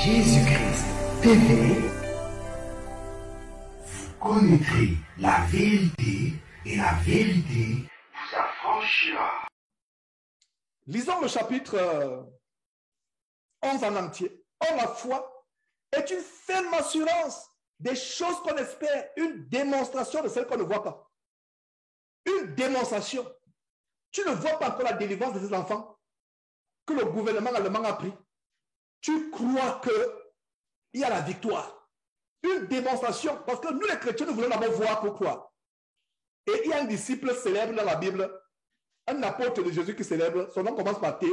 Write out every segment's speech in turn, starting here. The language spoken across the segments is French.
Jésus-Christ TV, vous connaîtrez la vérité et la vérité vous affranchira. Lisons le chapitre 11 en entier. Or, la foi est une ferme assurance des choses qu'on espère, une démonstration de celles qu'on ne voit pas. Une démonstration. Tu ne vois pas encore la délivrance de ces enfants que le gouvernement allemand a pris. Tu crois qu'il y a la victoire. Une démonstration, parce que nous les chrétiens, nous voulons d'abord voir pour croire. Et il y a un disciple célèbre dans la Bible, un apôtre de Jésus qui célèbre, son nom commence par T.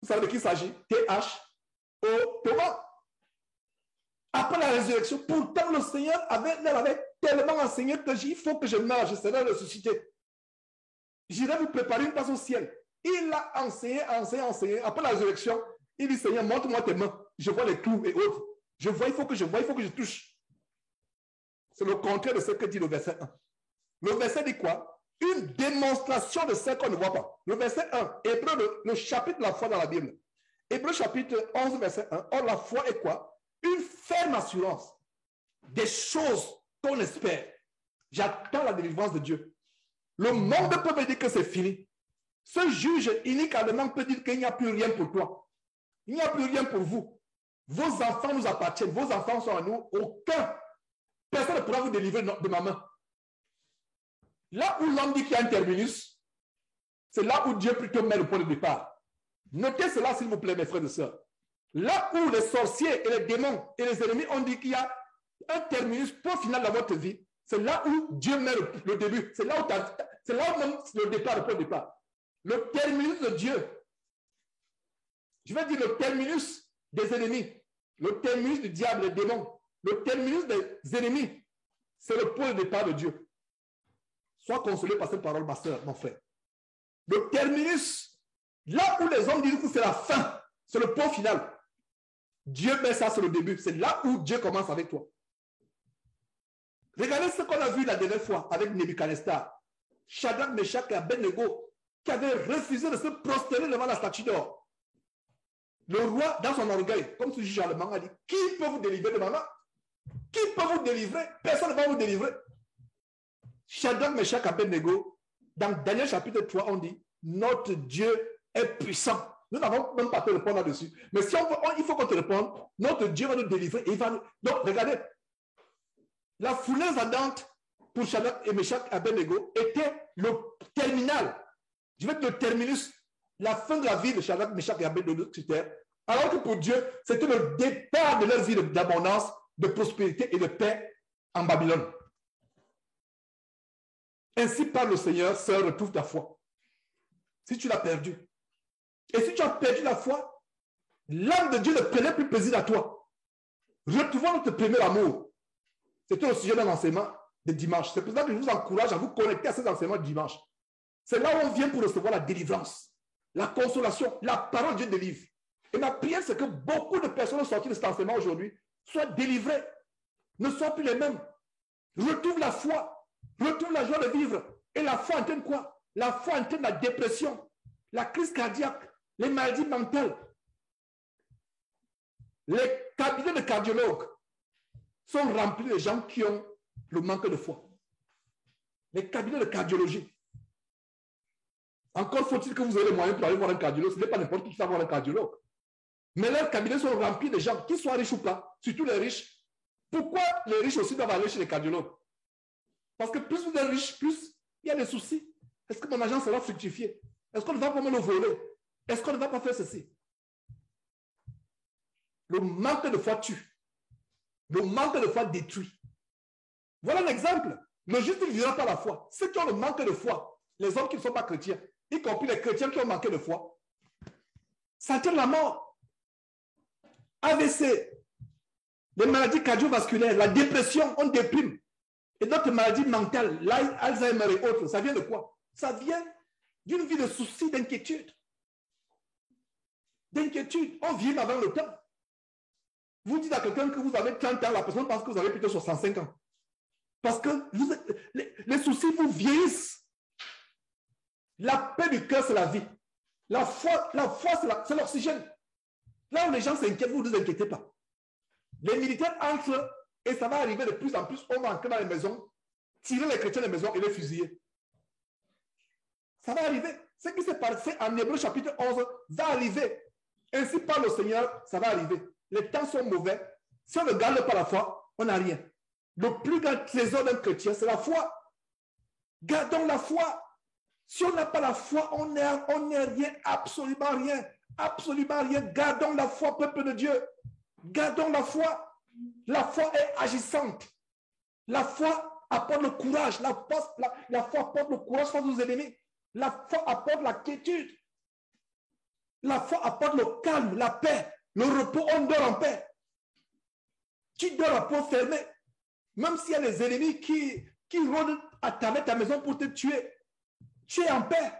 Vous savez de qui il s'agit? T-H-O, Thomas. Après la résurrection, pourtant le Seigneur leur avait tellement enseigné que il faut que je meure, je serai ressuscité. J'irai vous préparer une place au ciel. Il a enseigné. Après la résurrection, il dit, Seigneur, montre-moi tes mains. Je vois les clous et autres. Je vois, il faut que je touche. C'est le contraire de ce que dit le verset 1. Le verset dit quoi? Une démonstration de ce qu'on ne voit pas. Le verset 1, Hébreu, le chapitre de la foi dans la Bible. Hébreu chapitre 11, verset 1. Or, la foi est quoi? Une ferme assurance des choses qu'on espère. J'attends la délivrance de Dieu. Le monde peut me dire que c'est fini. Ce juge unique allemand peut dire qu'il n'y a plus rien pour toi. Il n'y a plus rien pour vous. Vos enfants nous appartiennent. Vos enfants sont à nous. Personne ne pourra vous délivrer de ma main. Là où l'homme dit qu'il y a un terminus, c'est là où Dieu plutôt met le point de départ. Notez cela, s'il vous plaît, mes frères et sœurs. Là où les sorciers et les démons et les ennemis ont dit qu'il y a un terminus pour final dans votre vie, c'est là où Dieu met le début. C'est là où même le départ, le point de départ. Le terminus de Dieu, je vais dire le terminus des ennemis, le terminus du diable, des démons, le terminus des ennemis, c'est le point de départ de Dieu. Sois consolé par cette parole, ma soeur, mon frère. Le terminus, là où les hommes disent que c'est la fin, c'est le point final. Dieu met ça sur le début. C'est là où Dieu commence avec toi. Regardez ce qu'on a vu la dernière fois avec Nebuchadnezzar. Shadrach, Meshach et Abednego qui avaient refusé de se prosterner devant la statue d'or. Le roi, dans son orgueil, comme ce juge allemand, a dit, qui peut vous délivrer de ma main? Qui peut vous délivrer? Personne ne va vous délivrer. Shadrach, Meshach et Abednego, dans Daniel chapitre 3, on dit, notre Dieu est puissant. Nous n'avons même pas te répondre là-dessus. Mais si il faut qu'on te réponde, notre Dieu va nous délivrer. Et il va nous... Donc, regardez, la fouleuse ardente pour Shadrach et Meshach et Abednego était le terminal. Je vais dire le terminus, la fin de la vie de Shadrach, Meshach et Abednego, alors que pour Dieu, c'était le départ de leur vie d'abondance, de prospérité et de paix en Babylone. Ainsi parle le Seigneur, sœur, retrouve ta foi. Si tu l'as perdu. Et si tu as perdu la foi, l'âme de Dieu ne prenait plus plaisir à toi. Retrouvons notre premier amour. C'était le sujet d'un enseignement de dimanche. C'est pour ça que je vous encourage à vous connecter à ces enseignements de dimanche. C'est là où on vient pour recevoir la délivrance, la consolation, la parole de Dieu délivre. Et ma prière, c'est que beaucoup de personnes sorties de cet enseignement aujourd'hui soient délivrées, ne soient plus les mêmes. Retrouve la foi, retrouve la joie de vivre. Et la foi entraîne quoi? La foi entraîne la dépression, la crise cardiaque, les maladies mentales. Les cabinets de cardiologues sont remplis de gens qui ont le manque de foi. Les cabinets de cardiologie. Encore faut-il que vous ayez les moyens pour aller voir un cardiologue. Ce n'est pas n'importe qui va voir un cardiologue. Mais leurs cabinets sont remplis de gens, qu'ils soient riches ou pas, surtout les riches. Pourquoi les riches aussi doivent aller chez les cardiologues? Parce que plus vous êtes riche, plus il y a des soucis. Est-ce que mon argent sera fructifié? Est-ce qu'on ne va pas me le voler? Est-ce qu'on ne va pas faire ceci? Le manque de foi tue. Le manque de foi détruit. Voilà un exemple. Le juste ne vivra pas la foi. Ceux qui ont le manque de foi, les hommes qui ne sont pas chrétiens, y compris les chrétiens qui ont manqué de foi, ça tient la mort. AVC, les maladies cardiovasculaires, la dépression, on déprime. Et d'autres maladies mentales, l'Alzheimer et autres, ça vient de quoi? Ça vient d'une vie de soucis, d'inquiétude. D'inquiétude. On vit avant le temps. Vous dites à quelqu'un que vous avez 30 ans, la personne pense que vous avez plutôt 65 ans. Parce que les soucis vous vieillissent. La paix du cœur, c'est la vie. La foi c'est l'oxygène. Là où les gens s'inquiètent, vous ne vous inquiétez pas. Les militaires entrent et ça va arriver de plus en plus. On va entrer dans les maisons, tirer les chrétiens des maisons et les fusiller. Ça va arriver. Ce qui s'est passé en Hébreux chapitre 11 va arriver. Ainsi parle le Seigneur, ça va arriver. Les temps sont mauvais. Si on ne garde pas la foi, on n'a rien. Le plus grand trésor d'un chrétien, c'est la foi. Gardons la foi. Si on n'a pas la foi, on n'est rien, absolument rien. Absolument rien. Gardons la foi, peuple de Dieu. Gardons la foi. La foi est agissante. La foi apporte le courage. La foi apporte le courage face aux ennemis. La foi apporte la quiétude. La foi apporte le calme, la paix, le repos. On dort en paix. Tu dors à peau fermée. Même s'il y a les ennemis qui rôdent à ta maison pour te tuer, tu es en paix.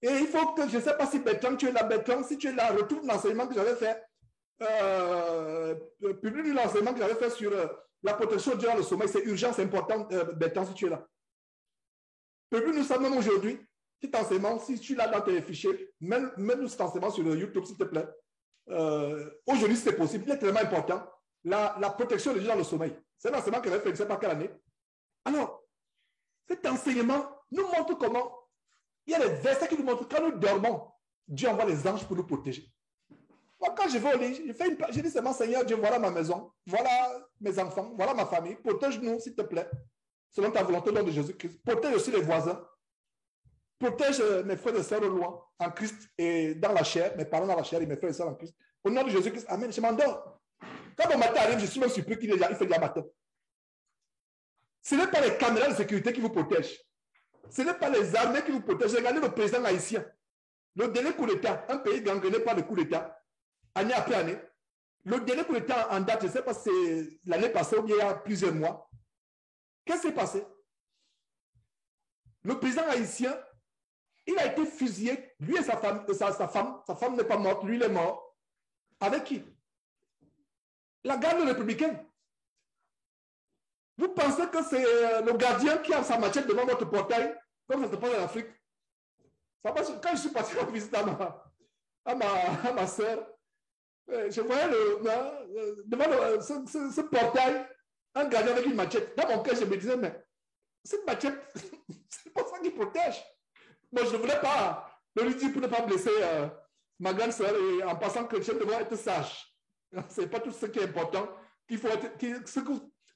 Et il faut que, je ne sais pas si Bertrand, tu es là, Bertrand, si tu es là, retrouve l'enseignement que j'avais fait, publie l'enseignement que j'avais fait sur la protection durant le sommeil. C'est urgent, c'est important, Bertrand, si tu es là. Publie-nous ça même aujourd'hui. Cet enseignement, si tu l'as dans tes fichiers, mets-nous cet enseignement sur YouTube, s'il te plaît. Aujourd'hui, si c'est possible, il est tellement important. La protection durant le sommeil. C'est un enseignement que j'avais fait, je ne sais pas quelle année. Alors, cet enseignement nous montre comment il y a des versets qui nous montrent que quand nous dormons, Dieu envoie les anges pour nous protéger. Moi, quand je vais au lit, je dis seulement, Seigneur Dieu, voilà ma maison, voilà mes enfants, voilà ma famille, protège-nous, s'il te plaît, selon ta volonté, au nom de Jésus-Christ. Protège aussi les voisins. Protège mes frères et sœurs au loin, en Christ et dans la chair, mes parents dans la chair et mes frères et sœurs en Christ. Au nom de Jésus-Christ, amen, je m'endors. Quand mon matin arrive, je suis même surpris qu'il fait déjà matin. Ce n'est pas les caméras de sécurité qui vous protègent. Ce n'est pas les armées qui vous protègent. Regardez le président haïtien. Le dernier coup d'État, un pays gangréné par le coup d'État, année après année. Le dernier coup d'État en date, je ne sais pas si c'est l'année passée ou bien il y a plusieurs mois. Qu'est-ce qui s'est passé? Le président haïtien, il a été fusillé, lui et sa femme. Sa femme n'est pas morte, lui il est mort. Avec qui? La garde républicaine. Vous pensez que c'est le gardien qui a sa machette devant votre portail, comme ça se passe en Afrique? Ça passe, quand je suis parti en visite à ma soeur, je voyais devant ce portail un gardien avec une machette. Dans mon cœur, je me disais, mais cette machette, c'est pas ça qui protège. Moi, je ne voulais pas le lui dire pour ne pas blesser ma grande soeur. Et en passant, chrétien devrait être sage. Ce n'est pas tout ce qui est important. Qu'il faut être,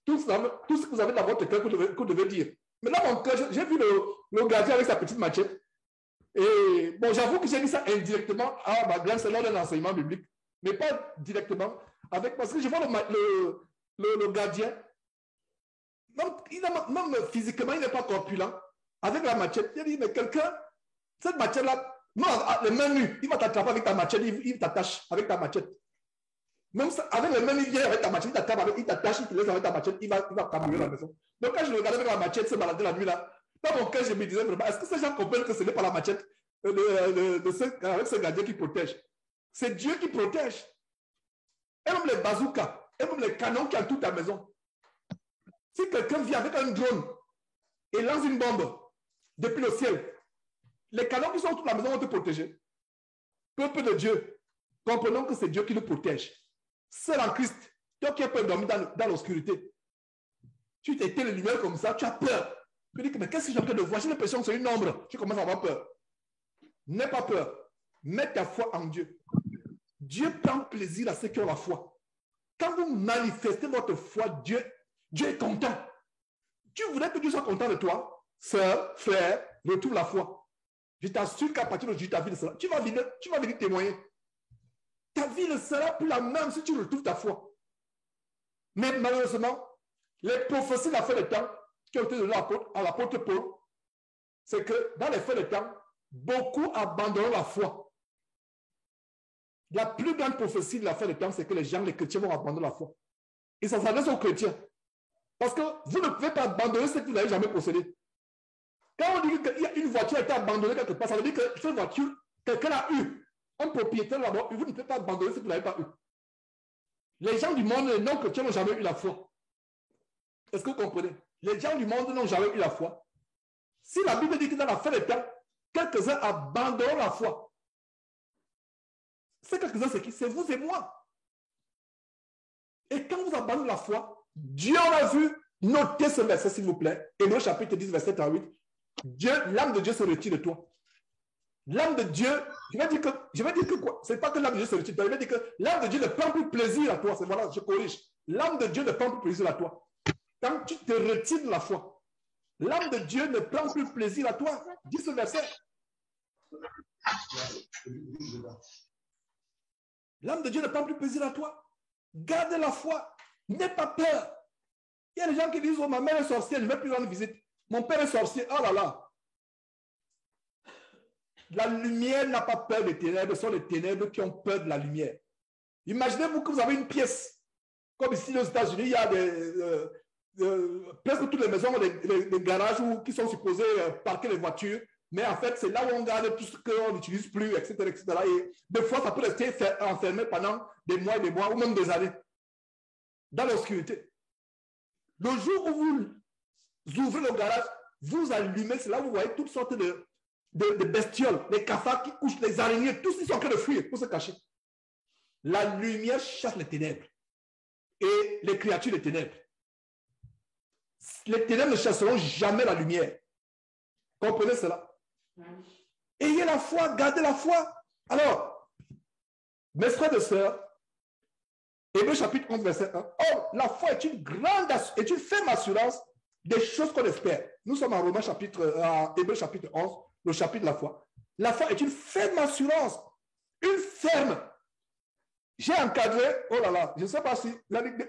tout ce que vous avez dans votre cœur que vous devez dire. Mais là, mon cœur, j'ai vu le gardien avec sa petite machette. Et bon, j'avoue que j'ai dit ça indirectement à ma grande sœur lors d'un enseignement biblique, mais pas directement, parce que je vois le gardien, même physiquement, il n'est pas corpulent, avec la machette. Il dit, mais quelqu'un, cette machette-là, non, les mains nues, il va t'attraper avec ta machette, il t'attache avec ta machette. Même ça, avec les mains nues, il vient avec ta machette, il t'attache, il te laisse avec ta machette, il va cambrioler la maison. Donc quand je regardais avec la machette se balader la nuit là, dans mon cœur, je me disais vraiment, est-ce que ces gens comprennent que ce n'est pas la machette avec ce gardien qui protège? C'est Dieu qui protège. Et même les bazookas, et même les canons qui entourent ta maison. Si quelqu'un vient avec un drone et lance une bombe depuis le ciel, les canons qui sont autour de la maison vont te protéger. Peuple de Dieu, comprenons que c'est Dieu qui nous protège. Seul en Christ, toi qui as peur de dormir dans l'obscurité, tu t'éteins les lumières comme ça, tu as peur. Tu dis, mais qu'est-ce que j'ai en train de voir? J'ai l'impression que c'est une ombre. Tu commences à avoir peur. N'aie pas peur. Mets ta foi en Dieu. Dieu prend plaisir à ceux qui ont la foi. Quand vous manifestez votre foi, Dieu est content. Tu voudrais que Dieu soit content de toi? Sœur, frère, retrouve la foi. Je t'assure qu'à partir d'aujourd'hui, ta vie ne sera. Tu vas venir témoigner. Ta vie ne sera plus la même si tu retrouves ta foi. Mais malheureusement, les prophéties de la fin des temps qui ont été données à l'apôtre Paul, c'est que dans les fins des temps, beaucoup abandonnent la foi. La plus grande prophétie de la fin des temps, c'est que les chrétiens vont abandonner la foi. Et ça s'adresse aux chrétiens. Parce que vous ne pouvez pas abandonner ce que vous n'avez jamais possédé. Quand on dit qu'il y a une voiture qui a été abandonnée quelque part, ça veut dire que cette voiture, quelqu'un a eu. Un propriétaire là-bas, vous ne pouvez pas abandonner ce que vous n'avez pas eu. Les gens du monde, les non-chrétiens n'ont jamais eu la foi. Est-ce que vous comprenez? Les gens du monde n'ont jamais eu la foi. Si la Bible dit que dans la fin des temps, quelques-uns abandonnent la foi, Ces quelques-uns, c'est qui? C'est vous et moi. Et quand vous abandonnez la foi, Dieu en a vu. Notez ce verset, s'il vous plaît. Hébreux chapitre 10, verset 38. L'âme de Dieu se retire de toi. L'âme de Dieu, je vais dire que quoi? C'est pas que l'âme de Dieu se retire de toi. Je vais dire que l'âme de Dieu ne prend plus plaisir à toi. C'est voilà, je corrige. L'âme de Dieu ne prend plus plaisir à toi. Quand tu te retires de la foi, l'âme de Dieu ne prend plus plaisir à toi. Dis ce verset. L'âme de Dieu ne prend plus plaisir à toi. Garde la foi. N'aie pas peur. Il y a des gens qui disent, oh, ma mère est sorcière, je ne vais plus rendre visite. Mon père est sorcier. Oh là là. La lumière n'a pas peur des ténèbres, ce sont les ténèbres qui ont peur de la lumière. Imaginez-vous que vous avez une pièce. Comme ici aux États-Unis, il y a presque toutes les maisons, des garages qui sont supposés parquer les voitures. Mais en fait, c'est là où on garde tout ce qu'on n'utilise plus, etc., etc. Et des fois, ça peut rester enfermé pendant des mois et des mois, ou même des années, dans l'obscurité. Le jour où vous ouvrez le garage, vous allumez, c'est là où vous voyez toutes sortes de bestioles, les cafards qui couchent, les araignées, tous ils sont en train de fuir pour se cacher. La lumière chasse les ténèbres et les créatures des ténèbres. Les ténèbres ne chasseront jamais la lumière. Comprenez cela? Ayez la foi, gardez la foi. Alors, mes frères et sœurs, Hébreux chapitre 11, verset 1. Or, la foi est une ferme assurance des choses qu'on espère. Nous sommes en Hébreux chapitre 11, le chapitre de la foi. La foi est une ferme assurance. Une ferme. J'ai encadré, oh là là, je ne sais pas si,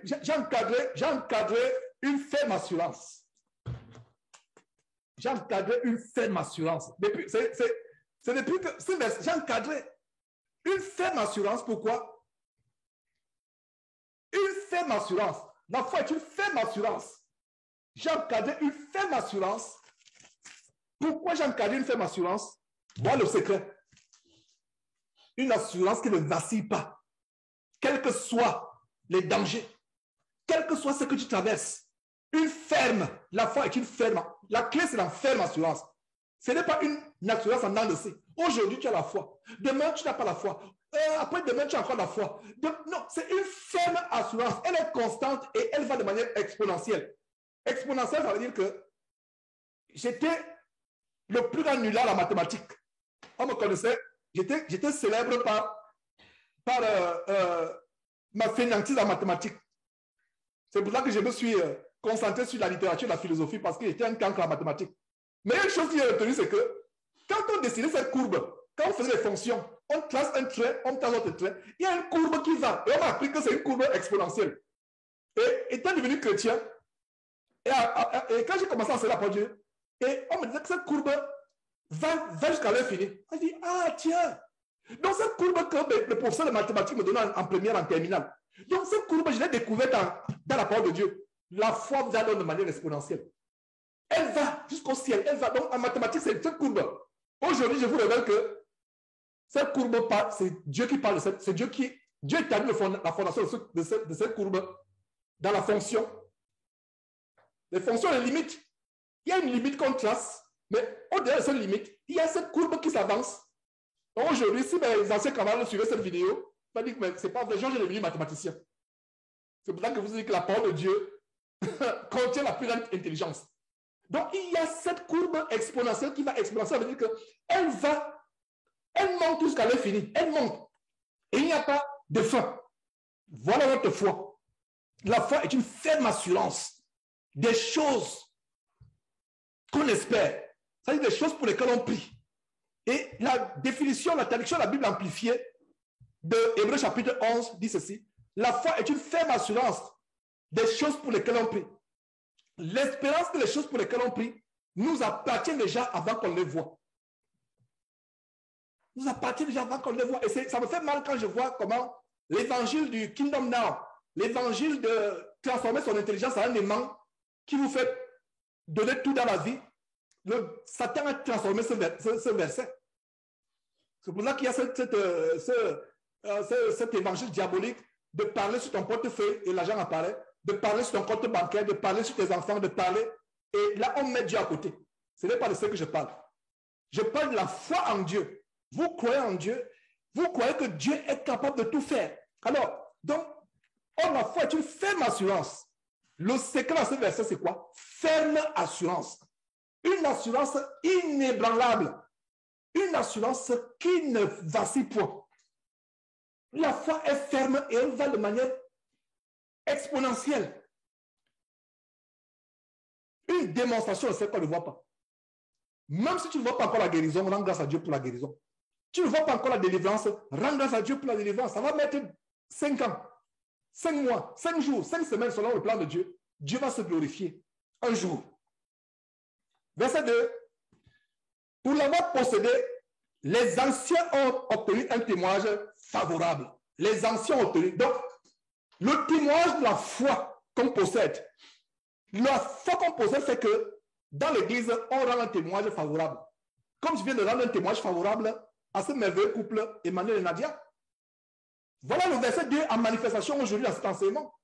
j'ai encadré une ferme assurance. J'ai encadré une ferme assurance. C'est depuis que j'ai encadré une ferme assurance. Pourquoi? Une ferme assurance. La foi est une ferme assurance. J'ai encadré une ferme assurance. Pourquoi j'ai encadré une ferme assurance? Voilà le secret. Une assurance qui ne vacille pas. Quels que soient les dangers, quel que soit ce que tu traverses, une ferme, la foi est une ferme. La clé, c'est la ferme assurance. Ce n'est pas une assurance en dents de scie. Aujourd'hui, tu as la foi. Demain, tu n'as pas la foi. Après demain, tu as encore la foi. Non, c'est une ferme assurance. Elle est constante et elle va de manière exponentielle. Exponentielle, ça veut dire que j'étais le plus grand nulard en mathématiques. On me connaissait. J'étais célèbre par ma fainéantise en mathématiques. C'est pour ça que je me suis concentré sur la littérature et la philosophie parce que j'étais un cancre en mathématiques. Mais une chose qui est retenue, c'est que quand on dessinait cette courbe, quand on faisait les fonctions, on trace un trait, on trace l'autre trait, il y a une courbe qui va. Et on m'a appris que c'est une courbe exponentielle. Et étant devenu chrétien, et quand j'ai commencé à enseigner la parole de Dieu, et on me disait que cette courbe va jusqu'à l'infini. On dit, ah tiens, donc cette courbe que le professeur de mathématiques me donnait en première, en terminale. Donc cette courbe, je l'ai découverte dans la parole de Dieu. La foi va de manière exponentielle. Elle va jusqu'au ciel. Elle va. Donc en mathématiques, c'est cette courbe. Aujourd'hui, je vous révèle que cette courbe, c'est Dieu qui parle de cette. C'est Dieu établit la fondation de cette courbe dans la fonction. Les fonctions, les limites. Il y a une limite qu'on trace, mais au-delà de cette limite, il y a cette courbe qui s'avance. Donc aujourd'hui, si mes anciens camarades suivaient cette vidéo, ils vont dire que c'est pas vrai, j'ai devenu mathématicien. C'est pour ça que vous dites que la parole de Dieu contient la plus grande intelligence. Donc il y a cette courbe exponentielle qui va exponentielle, ça veut dire qu'elle monte jusqu'à l'infini, elle monte. Et il n'y a pas de fin. Voilà notre foi. La foi est une ferme assurance des choses qu'on espère. C'est-à-dire des choses pour lesquelles on prie. Et la définition, la traduction de la Bible amplifiée de Hébreux chapitre 11 dit ceci. La foi est une ferme assurance des choses pour lesquelles on prie. L'espérance que les choses pour lesquelles on prie nous appartient déjà avant qu'on les voit. Nous appartient déjà avant qu'on les voit. Et ça me fait mal quand je vois comment l'évangile du Kingdom Now, l'évangile de transformer son intelligence en un aimant qui vous fait donner tout dans la vie, Satan a transformé ce verset. C'est pour ça qu'il y a cet évangile diabolique de parler sur ton portefeuille et l'argent apparaît, de parler sur ton compte bancaire, de parler sur tes enfants, de parler, et là on met Dieu à côté. Ce n'est pas de ce que je parle. Je parle de la foi en Dieu. Vous croyez en Dieu, Vous croyez que Dieu est capable de tout faire. Alors, donc, la foi est une ferme assurance. Le secret de ce verset, c'est quoi? Ferme assurance. Une assurance inébranlable. Une assurance qui ne vacille point. La foi est ferme et elle va de manière exponentielle. Une démonstration de ce qu'on ne voit pas. Même si tu ne vois pas encore la guérison, rends grâce à Dieu pour la guérison. Tu ne vois pas encore la délivrance, rends grâce à Dieu pour la délivrance. Ça va mettre 5 ans, 5 mois, 5 jours, 5 semaines selon le plan de Dieu. Dieu va se glorifier un jour. Verset 2. Pour l'avoir possédé, les anciens ont obtenu un témoignage favorable. Les anciens ont obtenu. Donc, le témoignage de la foi qu'on possède, la foi qu'on possède, c'est que dans l'église, on rend un témoignage favorable. Comme je viens de rendre un témoignage favorable à ce merveilleux couple Emmanuel et Nadia. Voilà le verset 2 en manifestation aujourd'hui dans cet enseignement.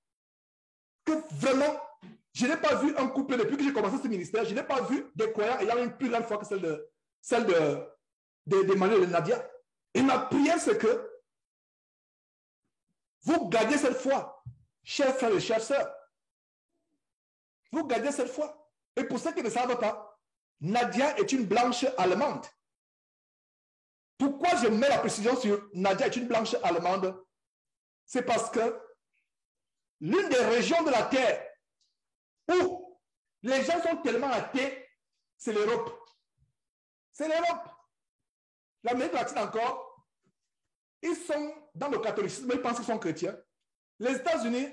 Que vraiment, je n'ai pas vu un couple depuis que j'ai commencé ce ministère, je n'ai pas vu des croyants ayant une plus grande foi que celle d'Emmanuel et Nadia. Et ma prière, c'est que vous gardez cette foi, chers frères et chères sœurs. Vous gardez cette foi. Et pour ceux qui ne savent pas, Nadia est une blanche allemande. Pourquoi je mets la précision sur Nadia est une blanche allemande? C'est parce que l'une des régions de la terre où les gens sont tellement athées, c'est l'Europe. C'est l'Europe. L'Amérique latine encore, ils sont dans le catholicisme, ils pensent qu'ils sont chrétiens. Les États-Unis,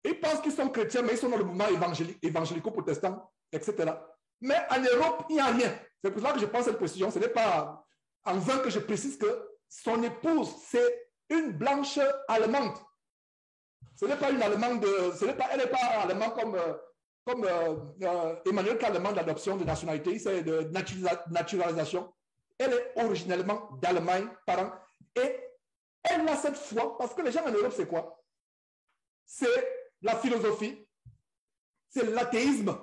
ils pensent qu'ils sont chrétiens, mais ils sont dans le mouvement évangélico-protestant, etc. Mais en Europe, il n'y a rien. C'est pour ça que je pense à cette précision. Ce n'est pas en vain que je précise que son épouse, c'est une blanche allemande. Ce n'est pas une allemande, elle n'est pas allemande comme Emmanuel qui est allemand d'adoption de nationalité, c'est de naturalisation. Elle est originellement d'Allemagne, parents. Et elle a cette foi, parce que les gens en Europe, c'est quoi? C'est la philosophie, c'est l'athéisme.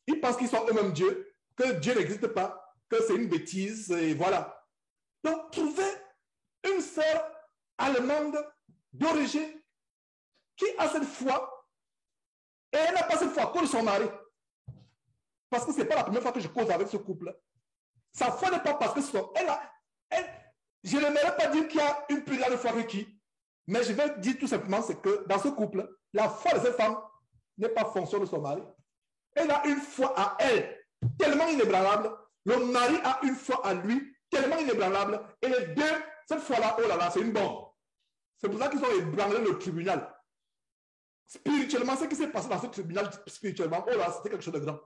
Ils pensent qu'ils sont eux-mêmes Dieu, que Dieu n'existe pas, que c'est une bêtise, et voilà. Donc, trouvez une sœur allemande d'origine qui a cette foi, et elle n'a pas cette foi à cause de son mari. Parce que ce n'est pas la première fois que je cause avec ce couple. Sa foi n'est pas parce que je n'aimerais pas dire qu'il y a une plus grande foi que qui, mais je vais dire tout simplement, c'est que dans ce couple, la foi de cette femme n'est pas fonction de son mari. Elle a une foi à elle, tellement inébranlable. Le mari a une foi à lui, tellement inébranlable. Et les deux, cette foi-là, oh là là, c'est une bombe. C'est pour ça qu'ils ont ébranlé le tribunal. Spirituellement, ce qui s'est passé dans ce tribunal, spirituellement, oh là, c'était quelque chose de grand.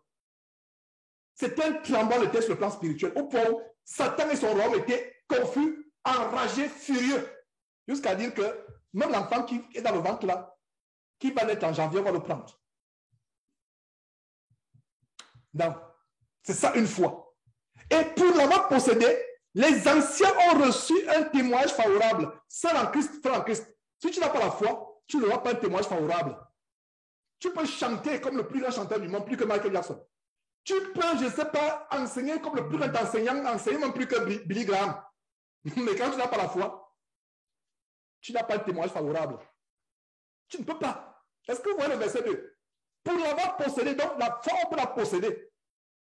C'était un tremblement de terre sur le plan spirituel. Au point où Satan et son royaume étaient confus, enragés, furieux. Jusqu'à dire que même l'enfant qui est dans le ventre là, qui va naître en janvier, on va le prendre. Donc, c'est ça une foi. Et pour l'avoir possédé, les anciens ont reçu un témoignage favorable. Seul en Christ, frère en Christ. Si tu n'as pas la foi, tu n'auras pas un témoignage favorable. Tu peux chanter comme le plus grand chanteur du monde, plus que Michael Jackson. Tu peux, je ne sais pas, enseigner comme le plus grand enseignant, enseigner même plus que Billy Graham. Mais quand tu n'as pas la foi, tu n'as pas un témoignage favorable. Tu ne peux pas. Est-ce que vous voyez le verset 2? Pour l'avoir possédé, donc la foi, on peut la posséder.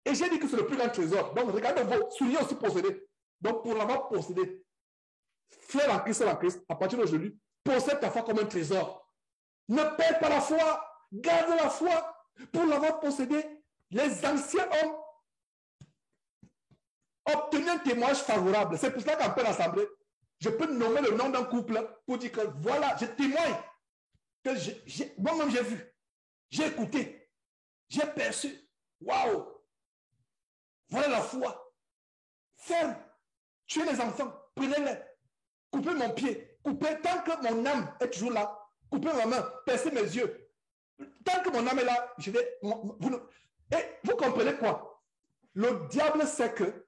Et j'ai dit que c'est le plus grand trésor. Donc regardez vos souliers aussi possédés. Donc pour l'avoir possédé, frère en Christ, à partir d'aujourd'hui, possède ta foi comme un trésor. Ne perds pas la foi. Garde la foi. Pour l'avoir possédé, les anciens ont obtenu un témoignage favorable. C'est pour cela qu'en pleine assemblée, je peux nommer le nom d'un couple pour dire que voilà, je témoigne que moi-même j'ai vu, j'ai écouté, j'ai perçu. Waouh! Voilà la foi. Ferme. Tuez les enfants, prenez-les. Coupez mon pied. Coupez tant que mon âme est toujours là. Coupez ma main, percez mes yeux. Tant que mon âme est là, je vais... Et vous comprenez quoi? Le diable sait que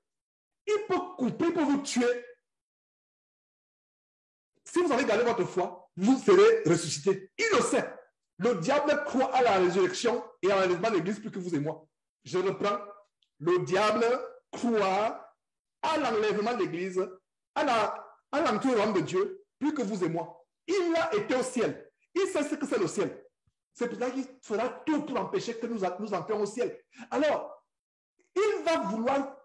il peut couper pour vous tuer. Si vous avez gardé votre foi, vous serez ressuscité. Il le sait. Le diable croit à la résurrection et à l'enlèvement de l'Église plus que vous et moi. Je reprends. Le diable croit à l'enlèvement de l'Église, à l'entrée au royaume de Dieu, plus que vous et moi. Il a été au ciel. Il sait ce que c'est le ciel. C'est pour ça qu'il fera tout pour empêcher que nous entrions au ciel. Alors, il va vouloir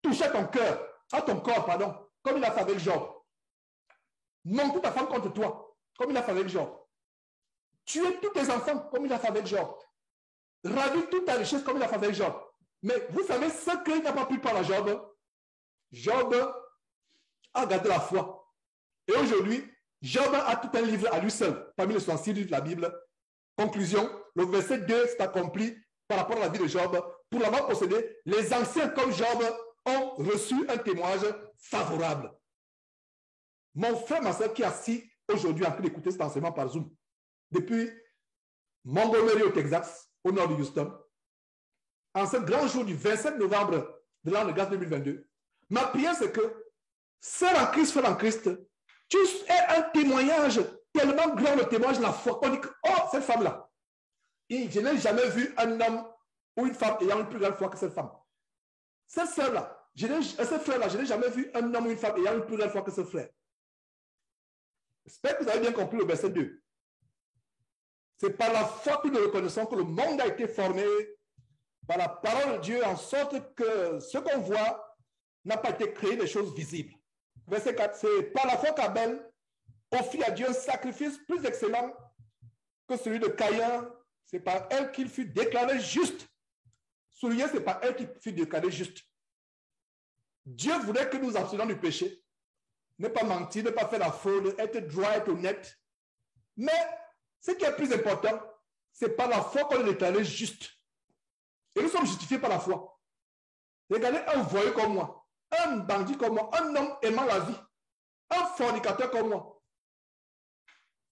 toucher à ton corps, pardon, comme il a fait avec Job. Monter ta femme contre toi, comme il a fait avec Job. Tuer tous tes enfants, comme il a fait avec Job. Ravir toute ta richesse, comme il a fait avec Job. Mais vous savez ce qu'il n'a pas pu par à Job? Job a gardé la foi. Et aujourd'hui, Job a tout un livre à lui seul, parmi les 66 livres de la Bible. Conclusion, le verset 2 s'est accompli par rapport à la vie de Job. Pour l'avoir possédé, les anciens comme Job ont reçu un témoignage favorable. Mon frère, ma soeur qui est assis aujourd'hui en train d'écouter cet enseignement par Zoom, depuis Montgomery au Texas, au nord de Houston, en ce grand jour du 27 novembre de l'an de grâce 2022, ma prière c'est que, sœur en Christ, frère en Christ, tu es un témoignage tellement grand, le témoignage de la foi. On dit que, oh, cette femme-là, je n'ai jamais vu un homme ou une femme ayant une plus grande foi que cette femme. Cette sœur-là, ce frère-là, je n'ai jamais vu un homme ou une femme ayant une plus grande foi que ce frère. J'espère que vous avez bien compris le verset 2. C'est par la foi que nous reconnaissons que le monde a été formé par la parole de Dieu en sorte que ce qu'on voit n'a pas été créé des choses visibles. Verset 4, c'est par la foi qu'Abel offrit à Dieu un sacrifice plus excellent que celui de Caïn. C'est par elle qu'il fut déclaré juste. Souligné, c'est par elle qu'il fut déclaré juste. Dieu voulait que nous abstenions du péché. Ne pas mentir, ne pas faire la fraude, être droit, être honnête. Mais ce qui est plus important, c'est par la foi qu'on est déclaré juste. Et nous sommes justifiés par la foi. Regardez un voyou comme moi, un bandit comme moi, un homme aimant la vie, un fornicateur comme moi.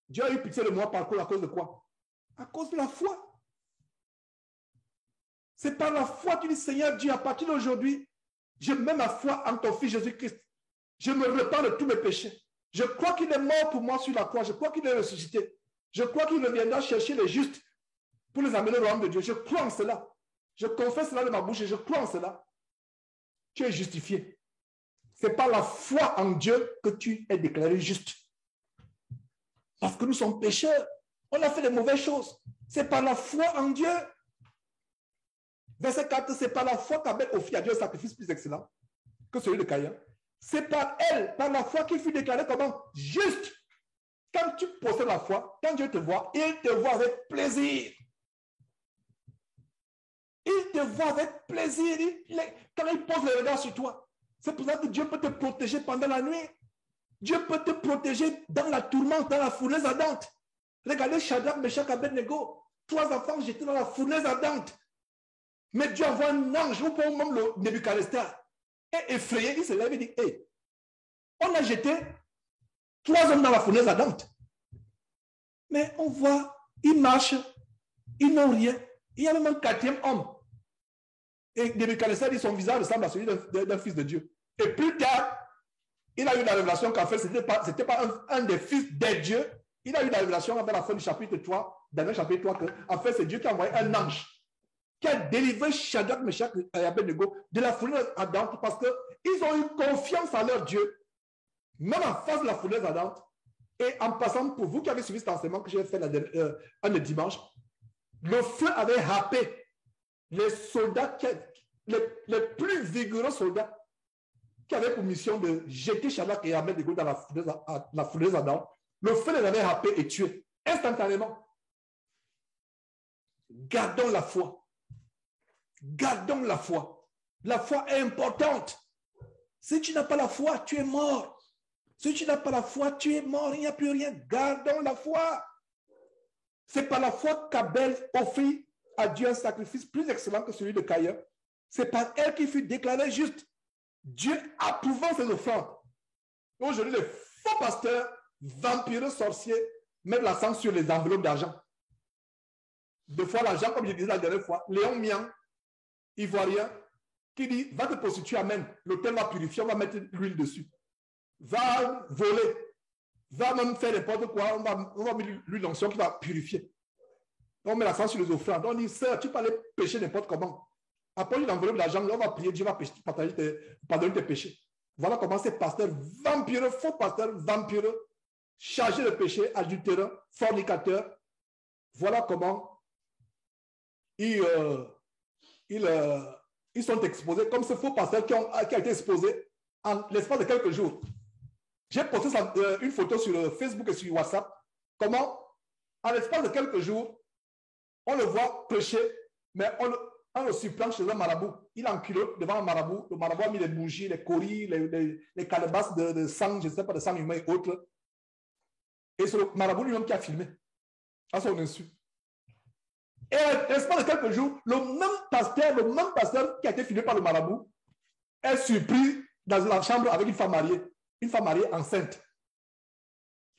Dieu a eu pitié de moi par à cause de quoi? À cause de la foi. C'est par la foi que tu dis, Seigneur Dieu, à partir d'aujourd'hui, je mets ma foi en ton Fils Jésus-Christ. Je me repens de tous mes péchés. Je crois qu'il est mort pour moi sur la croix. Je crois qu'il est ressuscité. Je crois qu'il reviendra chercher les justes pour les amener au royaume de Dieu. Je crois en cela. Je confesse cela de ma bouche et je crois en cela. Tu es justifié. C'est par la foi en Dieu que tu es déclaré juste. Parce que nous sommes pécheurs. On a fait de mauvaises choses. C'est par la foi en Dieu. Verset 4, c'est par la foi qu'Abel offrit à Dieu un sacrifice plus excellent que celui de Caïn. C'est par elle, par la foi, qu'il fut déclaré comment? Juste. Quand tu possèdes la foi, quand Dieu te voit, il te voit avec plaisir. Il te voit avec plaisir. Quand il pose le regard sur toi, c'est pour ça que Dieu peut te protéger pendant la nuit. Dieu peut te protéger dans la tourmente, dans la fournaise ardente. Regardez Shadrach, Meshach, Abednego. 3 enfants jetés dans la fournaise ardente. Mais Dieu envoie un ange, ou pour même le Nebuchadnezzar. Et effrayé, il se lève et dit, hey, on a jeté 3 hommes dans la fournaise ardente. Mais on voit, ils marchent, ils n'ont rien. Il y a même un 4e homme. Et Nebuchadnezzar dit, son visage ressemble à celui d'un fils de Dieu. Et plus tard, il a eu la révélation qu'en fait, ce n'était pas un des fils des dieux. Il a eu la révélation à la fin du chapitre 3, dans le chapitre 3, qu'en fait, c'est Dieu qui a envoyé un ange qui a délivré Shadrach, Meshach et Abednego de la fournaise ardente parce qu'ils ont eu confiance en leur Dieu, même en face de la fournaise ardente. Et en passant, pour vous qui avez suivi cet enseignement que j'ai fait un dimanche, le feu avait happé les soldats, les plus vigoureux soldats qui avaient pour mission de jeter Shadrach et Abednego dans la fournaise ardente. Le feu les avait happés et tués instantanément. Gardons la foi. Gardons la foi. La foi est importante. Si tu n'as pas la foi, tu es mort. Si tu n'as pas la foi, tu es mort. Il n'y a plus rien. Gardons la foi. C'est par la foi qu'Abel offrit à Dieu un sacrifice plus excellent que celui de Caïn. C'est par elle qu'il fut déclaré juste. Dieu approuvant ses offrandes. Aujourd'hui, les faux pasteurs, vampireux, sorciers, mettent l'accent sur les enveloppes d'argent. Deux fois l'argent, comme je disais la dernière fois, Léon Mian, Ivoirien, qui dit, va te prostituer, amen. L'autel va purifier, on va mettre l'huile dessus. Va voler. Va même faire n'importe quoi, on va mettre l'huile d'onction qui va purifier. On met l'accent sur les offrandes. On dit, sœur, tu peux aller pécher n'importe comment. Après une enveloppe d'argent, on va prier, Dieu va pardonner tes péchés. Voilà comment ces pasteurs vampireux, faux pasteurs vampireux, chargés de péché, adultéreux, fornicateurs, voilà comment ils sont exposés, comme ce faux pasteur qui a été exposé en l'espace de quelques jours. J'ai posté une photo sur Facebook et sur WhatsApp, comment en l'espace de quelques jours, on le voit prêcher, mais on le surplante chez un marabout. Il est en culotte devant un marabout. Le marabout a mis les bougies, les coris, les calebasses de sang, je ne sais pas, de sang humain et autres. Et c'est le marabout lui-même qui a filmé à son insu. Et à l'espace de quelques jours, le même pasteur qui a été filmé par le marabout est surpris dans la chambre avec une femme mariée enceinte.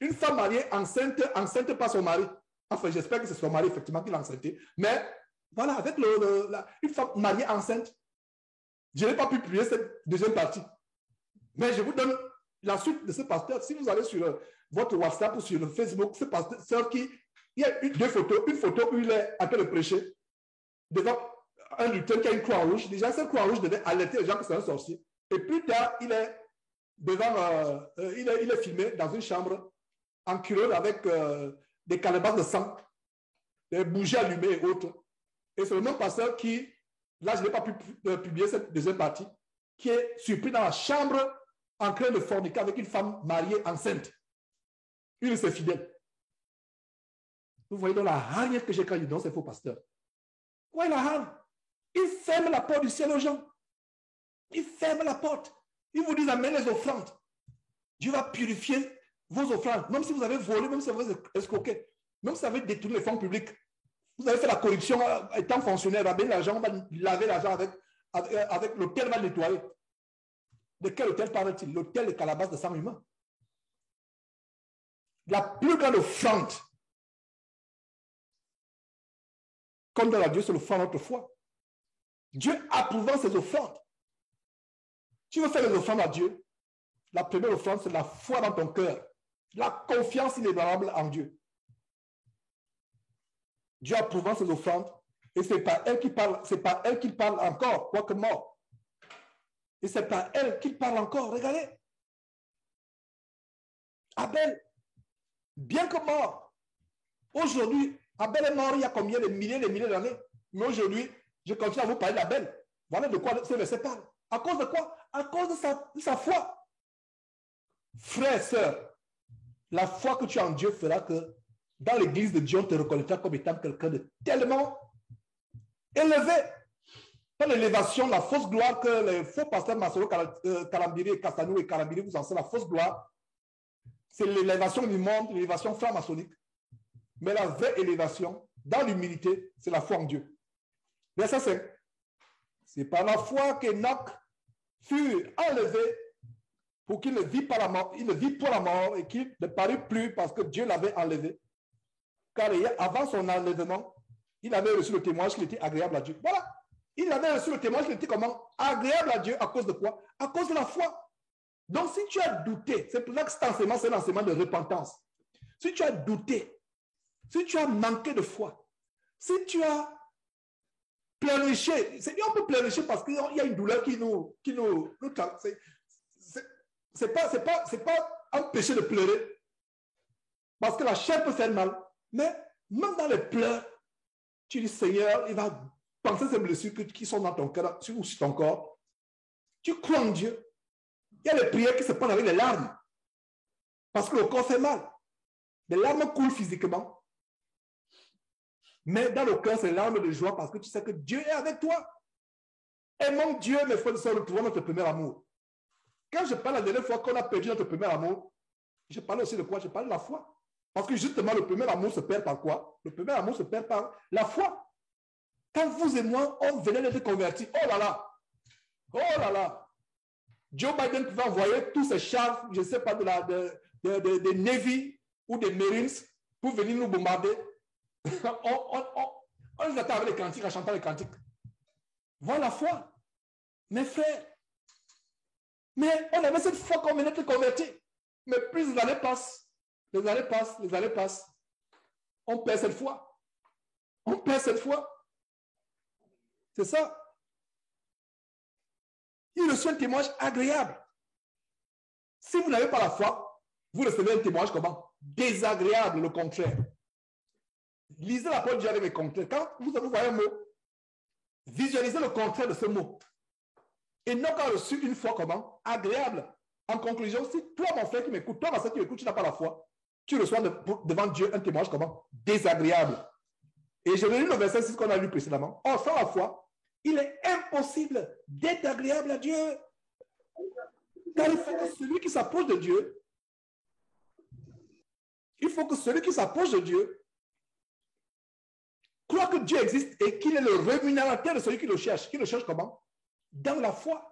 Une femme mariée enceinte par son mari. Enfin, j'espère que c'est son mari, effectivement, qui l'a enceinté. Mais voilà, avec une femme mariée enceinte, je n'ai pas pu publier cette deuxième partie. Mais je vous donne la suite de ce pasteur. Si vous allez sur votre WhatsApp ou sur le Facebook, ce pasteur il y a deux photos. Une photo où il est en train de prêcher devant un lutteur qui a une croix rouge. Déjà, cette croix rouge devait alerter les gens que c'est un sorcier. Et plus tard, il est filmé dans une chambre en culotte avec des calebasses de sang, des bougies allumées et autres. Et c'est le même pasteur qui, là je n'ai pas pu publier cette deuxième partie, qui est surpris dans la chambre en train de forniquer avec une femme mariée enceinte. Une de ses fidèles. Vous voyez donc la hargne que j'ai quand je dis non, c'est faux pasteur. Ouais, la hargne. Il ferme la porte du ciel aux gens. Il ferme la porte. Il vous dit amenez les offrandes. Dieu va purifier vos offrandes. Même si vous avez volé, même si vous avez escroqué, même si vous avez détourné les fonds publics, vous avez fait la corruption étant fonctionnaire, ramener l'argent, on va laver l'argent avec l'hôtel va nettoyer. De quel hôtel parle-t-il? L'hôtel de calebasses de sang humain. La plus grande offrande qu'on donne à Dieu, c'est l'offrande de notre foi. Dieu approuvant ses offrandes. Tu veux faire les offrandes à Dieu? La première offrande, c'est la foi dans ton cœur. La confiance inébranlable en Dieu. Dieu approuvant ses offrandes, et c'est pas elle qui parle, c'est pas elle qui parle encore, quoique mort. Et c'est pas elle qui parle encore. Regardez. Abel, bien que mort, aujourd'hui, Abel est mort il y a combien de milliers d'années. Mais aujourd'hui, je continue à vous parler d'Abel. Voilà de quoi ce verset parle. À cause de quoi? À cause de sa foi. Frère, sœur, la foi que tu as en Dieu fera que dans l'église de Dieu, on te reconnaîtra comme étant quelqu'un de tellement élevé. Pas l'élévation, la fausse gloire que les faux pasteurs Masoro, Kalambiri, Kastanou et Kalambiri vous enseignent, la fausse gloire, c'est l'élévation du monde, l'élévation franc-maçonnique. Mais la vraie élévation, dans l'humilité, c'est la foi en Dieu. Verset 5. C'est par la foi qu'Enoch fut enlevé pour qu'il ne vit pas la mort, il ne vit pas la mort et qu'il ne parut plus parce que Dieu l'avait enlevé. Car avant son enlèvement, il avait reçu le témoignage qu'il était agréable à Dieu. Voilà. Il avait reçu le témoignage qu'il était comment? Agréable à Dieu. À cause de quoi? À cause de la foi. Donc, si tu as douté, c'est pour ça que cet enseignement, c'est l'enseignement de repentance. Si tu as douté, si tu as manqué de foi, si tu as pleurniché, on peut pleurnicher parce qu'il y a une douleur qui nous c'est pas un péché de pleurer parce que la chair peut faire mal. Mais même dans les pleurs, tu dis Seigneur, il va penser ces blessures qui sont dans ton cœur ou sur ton corps. Tu crois en Dieu. Il y a des prières qui se prennent avec les larmes parce que le corps fait mal. Les larmes coulent physiquement. Mais dans le cœur, c'est larmes de joie parce que tu sais que Dieu est avec toi. Aimons Dieu, mes frères et sœurs, retrouvons notre premier amour. Quand je parle la dernière fois qu'on a perdu notre premier amour, je parle aussi de quoi? Je parle de la foi. Parce que justement, le premier amour se perd par quoi? Le premier amour se perd par la foi. Quand vous et moi, on venait d'être convertis, oh là là, Joe Biden pouvait envoyer tous ses chars, je ne sais pas, des Navy ou des Marines pour venir nous bombarder. On les attend avec les cantiques, en chantant les cantiques. Voilà la foi. Mes frères. Mais on avait cette foi qu'on venait d'être convertis. Mais plus les années passent, on perd cette foi. C'est ça. Il reçoit un témoignage agréable. Si vous n'avez pas la foi, vous recevez un témoignage comment? Désagréable, le contraire. Lisez la parole de Dieu avec les contraires. Quand vous voyez un mot, visualisez le contraire de ce mot. Et non qu'à reçu une foi comment? Agréable. En conclusion, si toi, mon frère qui m'écoute, toi, ma soeur qui m'écoute, tu n'as pas la foi, tu reçois devant Dieu un témoignage comment? Désagréable. Et je vais lire le verset 6 qu'on a lu précédemment. Or, sans la foi, il est impossible d'être agréable à Dieu. Car il faut que celui qui s'approche de Dieu, croit que Dieu existe et qu'il est le rémunérateur de celui qui le cherche. Qui le cherche comment? Dans la foi.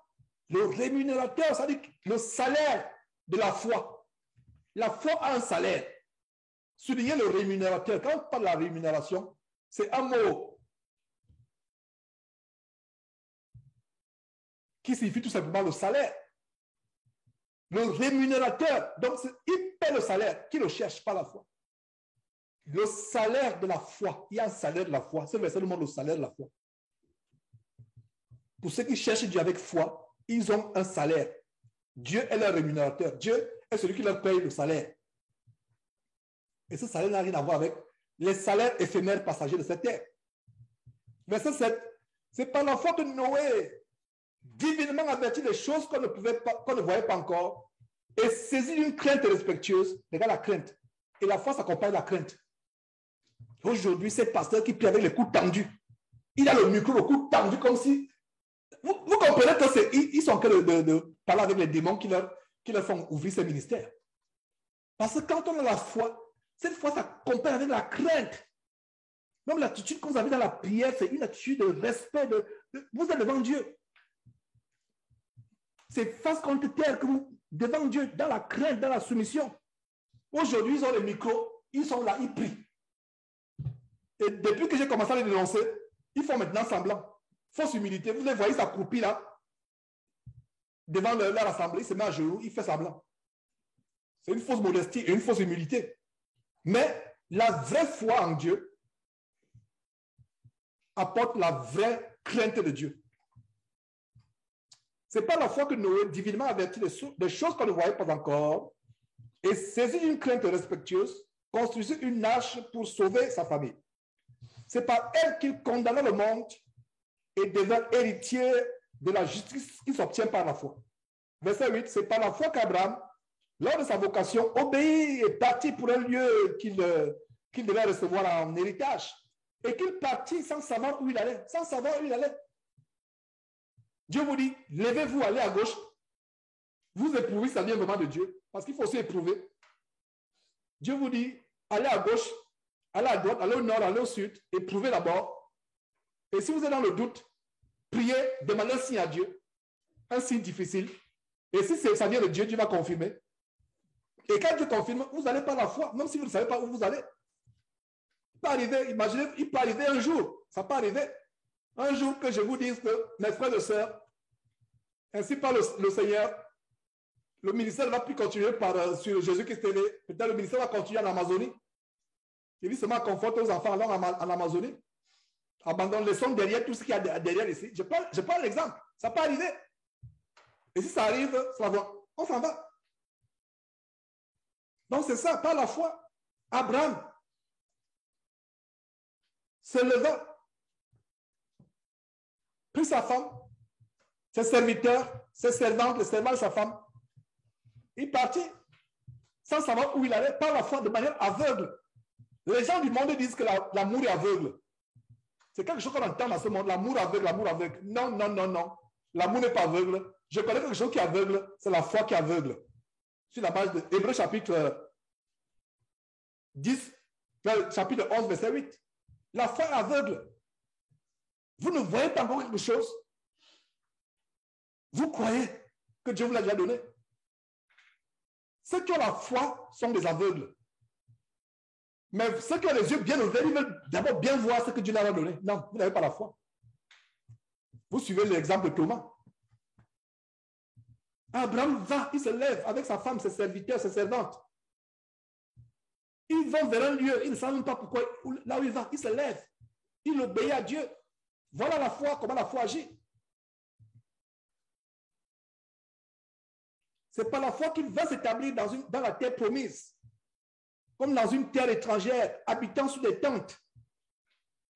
Le rémunérateur, c'est-à-dire le salaire de la foi. La foi a un salaire. Soulignez le rémunérateur. Quand on parle de la rémunération, c'est un mot qui signifie tout simplement le salaire. Le rémunérateur, donc il paie le salaire, qui le cherche par la foi. Le salaire de la foi, il y a un salaire de la foi. C'est verset le salaire de la foi. Pour ceux qui cherchent Dieu avec foi, ils ont un salaire. Dieu est leur rémunérateur. Dieu est celui qui leur paye le salaire. Et ce salaire n'a rien à voir avec les salaires éphémères passagers de cette terre. Verset 7. C'est par la foi que Noé, divinement averti des choses qu'on ne voyait pas encore, et saisi d'une crainte respectueuse. Regarde la crainte. Et la foi s'accompagne de la crainte. Aujourd'hui, c'est pasteur qui prie avec les coups tendus. Il a le micro, le cou tendu, comme si... Vous comprenez qu'ils sont en train de parler avec les démons qui leur font ouvrir ces ministères. Parce que quand on a la foi, cette foi s'accompagne avec la crainte. Même l'attitude que vous avez dans la prière, c'est une attitude de respect. Vous êtes devant Dieu. C'est face contre terre que vous, devant Dieu, dans la crainte, dans la soumission. Aujourd'hui, ils ont les micros, ils sont là, ils prient. Et depuis que j'ai commencé à les dénoncer, ils font maintenant semblant. Fausse humilité. Vous les voyez s'accroupir là, devant leur assemblée, il se met à genoux, il fait semblant. C'est une fausse modestie et une fausse humilité. Mais la vraie foi en Dieu apporte la vraie crainte de Dieu. C'est pas la foi que Noé, divinement averti des choses qu'on ne voyait pas encore, et saisi d'une crainte respectueuse, construisait une arche pour sauver sa famille. C'est par elle qu'il condamna le monde et devint héritier de la justice qui s'obtient par la foi. Verset 8, c'est par la foi qu'Abraham, lors de sa vocation, obéit et partit pour un lieu qu'il devait recevoir en héritage. Et qu'il partit sans savoir où il allait. Sans savoir où il allait. Dieu vous dit, levez-vous, allez à gauche. Vous éprouvez, ça vient vraiment de Dieu. Parce qu'il faut aussi éprouver. Dieu vous dit, allez à gauche, allez à droite, allez au nord, allez au sud. Éprouvez d'abord. Et si vous êtes dans le doute, priez, demandez un signe à Dieu. Un signe difficile. Et si ça vient de Dieu, Dieu va confirmer. Et quand Dieu confirme, vous n'allez pas la foi, même si vous ne savez pas où vous allez. Il peut arriver, imaginez, il peut arriver un jour, ça peut arriver, un jour que je vous dise que mes frères et sœurs, ainsi par le Seigneur, le ministère ne va plus continuer sur Jésus-Christ TV. Peut-être le ministère va continuer en Amazonie. Il dit seulement conforte aux enfants en Amazonie. Abandonne, laissons derrière tout ce qu'il y a derrière ici. Je prends l'exemple, ça peut arriver. Et si ça arrive, on s'en va. Donc c'est ça, par la foi. Abraham se leva, prit sa femme, ses serviteurs, ses servantes, les servants de sa femme. Il partit sans savoir où il allait, par la foi, de manière aveugle. Les gens du monde disent que l'amour est aveugle. C'est quelque chose qu'on entend dans ce monde, l'amour aveugle, l'amour aveugle. Non, non, non, non. L'amour n'est pas aveugle. Je connais quelque chose qui est aveugle, c'est la foi qui est aveugle. Sur la base de Hébreux chapitre 10, chapitre 11, verset 8. La foi est aveugle. Vous ne voyez pas encore quelque chose. Vous croyez que Dieu vous l'a déjà donné. Ceux qui ont la foi sont des aveugles. Mais ceux qui ont les yeux bien ouverts, ils veulent d'abord bien voir ce que Dieu leur a donné. Non, vous n'avez pas la foi. Vous suivez l'exemple de Thomas. Abraham va, il se lève avec sa femme, ses serviteurs, ses servantes. Ils vont vers un lieu, ils ne savent même pas pourquoi, là où il va, il se lève. Il obéit à Dieu. Voilà la foi, comment la foi agit. C'est par la foi qu'il va s'établir dans la terre promise, comme dans une terre étrangère, habitant sous des tentes.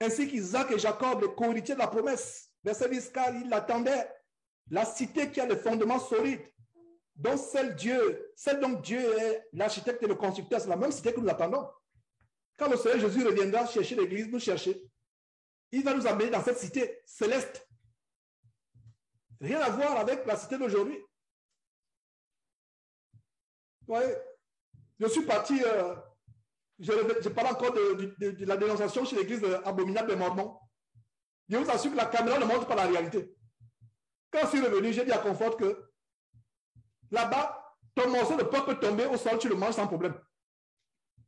Ainsi qu'Isaac et Jacob, les co-héritiers de la promesse. Verset 10, car il attendait la cité qui a le fondement solide, dont celle dont Dieu est l'architecte et le constructeur. C'est la même cité que nous attendons. Quand le Seigneur Jésus reviendra chercher l'église, nous chercher, il va nous amener dans cette cité céleste. Rien à voir avec la cité d'aujourd'hui. Vous voyez, je suis parti, je parle encore de la dénonciation chez l'église abominable des Mormons. Je vous assure que la caméra ne montre pas la réalité. Quand je suis revenu, j'ai dit à Confort que là-bas, ton morceau de pain peut tomber au sol, tu le manges sans problème.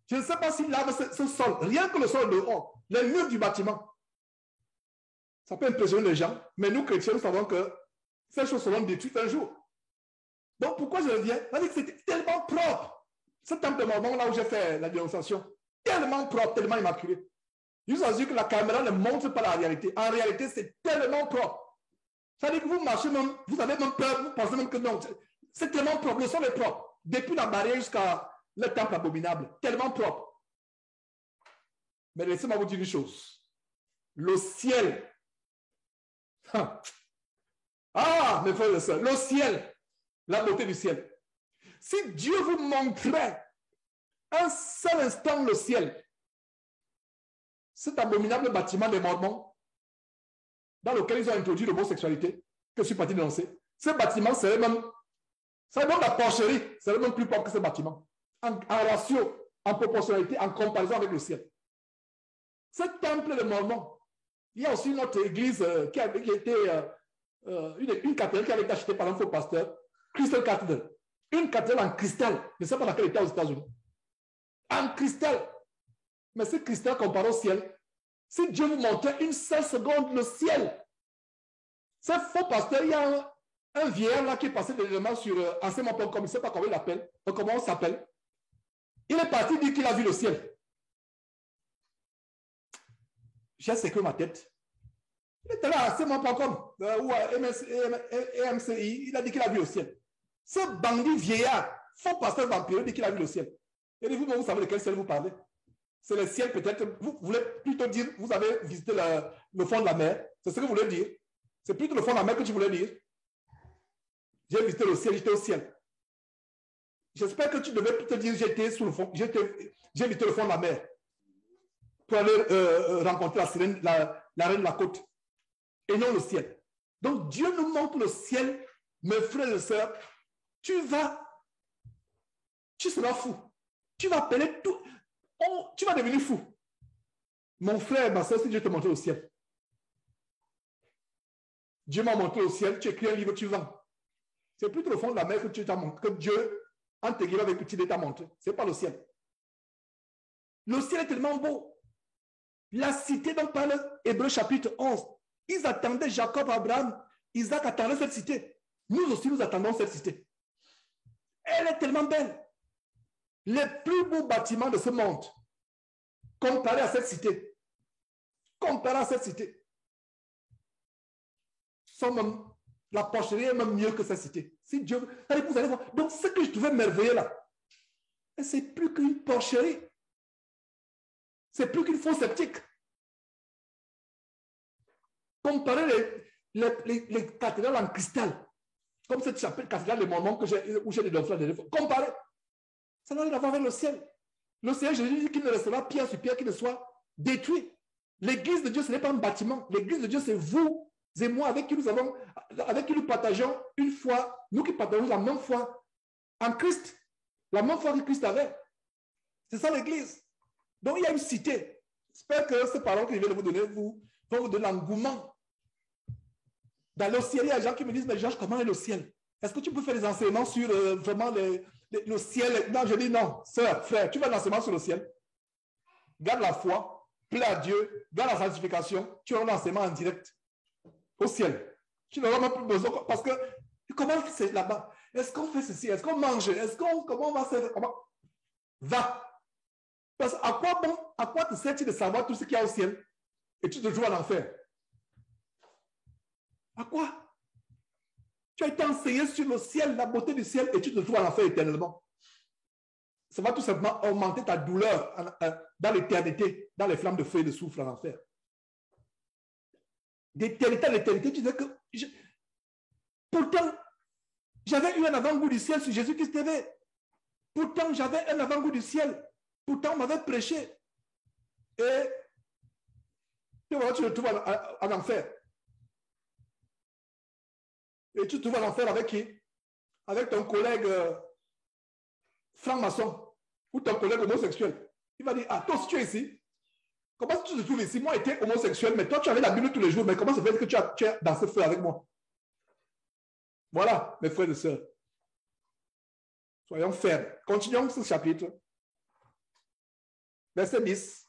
Je ne sais pas s'il lave ce sol, rien que le sol dehors, les murs du bâtiment. Ça peut impressionner les gens, mais nous, chrétiens, nous savons que ces choses seront détruites un jour. Donc, pourquoi je reviens? Parce que c'était tellement propre. Ce temple de Mormon, là où j'ai fait la dénonciation, tellement propre, tellement immaculé. Je vous assure que la caméra ne montre pas la réalité. En réalité, c'est tellement propre. Ça veut dire que vous marchez même, vous avez même peur, vous pensez même que non. C'est tellement propre, le sol est propre. Depuis la barrière jusqu'à le temple abominable, tellement propre. Mais laissez-moi vous dire une chose. Le ciel. Ah, mes frères et sœurs, le ciel, la beauté du ciel. Si Dieu vous montrait un seul instant le ciel, cet abominable bâtiment des Mormons, dans lequel ils ont introduit l'homosexualité, que je suis parti dénoncer, ce bâtiment serait même la porcherie, serait même plus propre que ce bâtiment. En ratio, en proportionnalité, en comparaison avec le ciel. Ce temple de Mormons, il y a aussi notre église qui a été une cathédrale qui avait été achetée par un faux pasteur, Crystal Cathedral. Une cathédrale en cristal. Je ne sais pas dans quel état aux États-Unis. En cristal. Mais ce cristal comparé au ciel, si Dieu vous montrait une seule seconde le ciel, ce faux pasteur, il y a un vieillard là qui est passé dernièrement sur enseignement.com, il ne sait pas comment il appelle, comment on s'appelle. Il est parti dire qu'il a vu le ciel. J'ai sécuré ma tête. Il était là à enseignement.com ou à MCI, il a dit qu'il a vu le ciel. Ce bandit vieillard, faux pasteur vampire, dit qu'il a vu le ciel. Et vous savez de quel ciel vous parlez? C'est le ciel peut-être, vous voulez plutôt dire, vous avez visité le fond de la mer, c'est ce que vous voulez dire. C'est plutôt le fond de la mer que tu voulais dire. J'ai visité le ciel, j'étais au ciel. J'espère que tu devais plutôt dire, j'étais sous le fond, j'ai visité le fond de la mer pour aller rencontrer la reine de la côte, et non le ciel. Donc Dieu nous montre le ciel, mes frères et sœurs, tu seras fou. Tu vas appeler tout. Tu vas devenir fou. Mon frère, ma soeur, si Dieu te montre le ciel. Dieu m'a montré le ciel, tu écris un livre, tu vends. C'est plutôt le fond de la mer que tu t'as montré, que Dieu, en te guidant avec petit t'a montré. Ce n'est pas le ciel. Le ciel est tellement beau. La cité dont parle Hébreux chapitre 11. Ils attendaient Jacob, Abraham, Isaac attendait cette cité. Nous aussi, nous attendons cette cité. Elle est tellement belle. Les plus beaux bâtiments de ce monde, comparés à cette cité, sont même, la porcherie est même mieux que cette cité. Si Dieu, vous allez voir. Donc, ce que je trouvais merveilleux là, c'est plus qu'une porcherie. C'est plus qu'une fausse sceptique. Comparez les cathédrales en cristal, comme cette chapelle cathédrale de Mormon où j'ai des dauphins de fois. Comparez. Ça n'a rien à voir avec le ciel. Le ciel, Jésus dit qu'il ne restera pierre sur pierre qui ne soit détruit. L'église de Dieu, ce n'est pas un bâtiment. L'église de Dieu, c'est vous et moi avec qui nous partageons une foi, nous qui partageons la même foi en Christ, la même foi que Christ avait. C'est ça l'église. Donc il y a une cité. J'espère que ces paroles que je viens de vous donner vont vous donner l'engouement. Dans le ciel, il y a des gens qui me disent, mais Georges, comment est le ciel? Est-ce que tu peux faire des enseignements sur vraiment le ciel? Non, je dis non. Sœur, frère, tu vas l'enseignement sur le ciel. Garde la foi, plaît à Dieu, garde la sanctification, tu auras l'enseignement en direct au ciel. Tu n'auras même plus besoin. Parce que, comment c'est là-bas? Est-ce qu'on fait ceci? Est-ce qu'on mange? Comment on va se faire? Va. Parce à quoi te sert-il de savoir tout ce qu'il y a au ciel et tu te joues à l'enfer? À quoi? Tu as été enseigné sur le ciel, la beauté du ciel, et tu te trouves en enfer éternellement. Ça va tout simplement augmenter ta douleur dans l'éternité, dans les flammes de feu et de soufre en enfer. D'éternité à l'éternité, tu disais que... Pourtant, j'avais eu un avant-goût du ciel sur Jésus-Christ TV. Pourtant, j'avais un avant-goût du ciel. Pourtant, on m'avait prêché. Et tu te trouves en enfer. Et tu te trouves en enfer avec qui? Avec ton collègue franc-maçon ou ton collègue homosexuel. Il va dire, ah, toi, si tu es ici, comment tu te trouves ici? Moi, j'étais homosexuel, mais toi, tu avais la Bible tous les jours. Mais comment ça fait que tu es dans ce feu avec moi? Voilà, mes frères et sœurs. Soyons fermes. Continuons ce chapitre. Verset 10.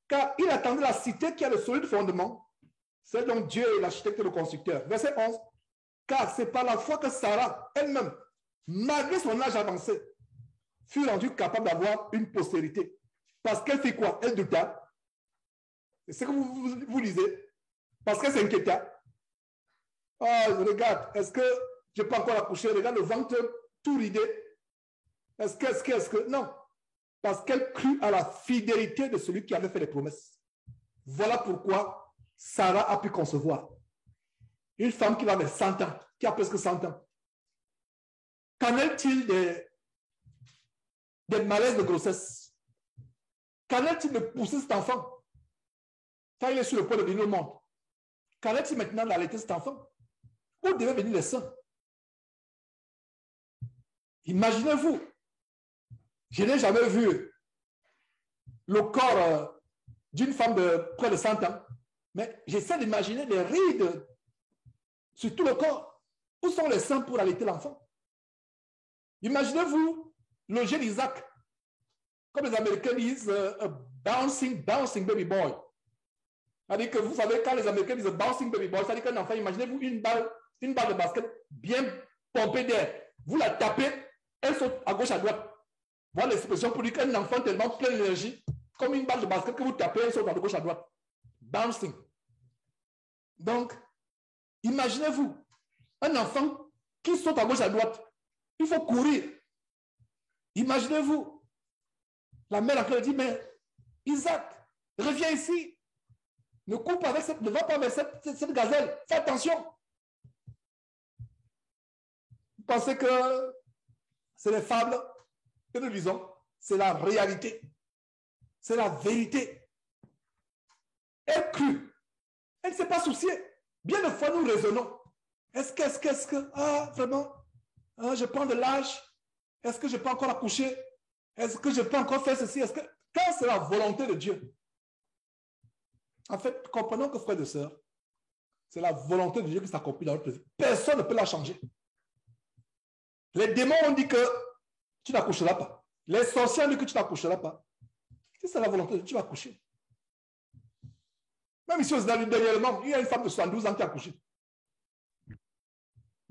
Car il attendait la cité qui a le solide fondement. C'est donc Dieu et l'architecte et le constructeur. Verset 11. Car c'est par la foi que Sarah elle-même, malgré son âge avancé, fut rendue capable d'avoir une postérité. Parce qu'elle fait quoi? Elle douta. C'est ce que vous lisez. Parce qu'elle s'inquiéta. Ah, regarde, est-ce que je peux encore accoucher? Regarde le ventre tout ridé. Est-ce que... Non. Parce qu'elle crut à la fidélité de celui qui avait fait les promesses. Voilà pourquoi Sarah a pu concevoir. Une femme qui va vers 100 ans, qui a presque 100 ans. Qu'en est-il des malaises de grossesse? Qu'en est-il de pousser cet enfant quand il est sur le point de venir au monde? Qu'en est-il maintenant d'allaiter cet enfant? Où devaient venir les seins? Imaginez-vous, je n'ai jamais vu le corps d'une femme de près de 100 ans, mais j'essaie d'imaginer les rides sur tout le corps. Où sont les seins pour allaiter l'enfant? Imaginez-vous le jeune Isaac, comme les Américains disent, bouncing baby boy. C'est-à-dire que vous savez, quand les Américains disent bouncing baby boy, c'est-à-dire qu'un enfant, imaginez-vous une balle de basket bien pompée d'air. Vous la tapez, elle saute à gauche, à droite. Voilà l'expression pour dire qu'un enfant tellement plein d'énergie, comme une balle de basket que vous tapez, elle saute à gauche, à droite. Bouncing. Donc, imaginez-vous, un enfant qui saute à gauche, à droite. Il faut courir. Imaginez-vous. La mère après dit, mais Isaac, reviens ici. Ne cours pas avec ne va pas avec cette gazelle. Fais attention. Vous pensez que c'est les fables que nous lisons? C'est la réalité. C'est la vérité. Elle crut. Elle ne s'est pas souciée. Bien de fois, nous raisonnons. Est-ce que, ah, vraiment, ah, je prends de l'âge. Est-ce que je peux encore accoucher? Est-ce que je peux encore faire ceci? Est-ce que, quand c'est la volonté de Dieu? En fait, comprenons que, frères et sœurs, c'est la volonté de Dieu qui s'accomplit dans notre vie. Personne ne peut la changer. Les démons ont dit que tu n'accoucheras pas. Les sorciers ont dit que tu n'accoucheras pas. Si c'est la volonté de Dieu, tu vas accoucher. Même ici aux États-Unis, dernièrement, il y a une femme de 72 ans qui a accouché.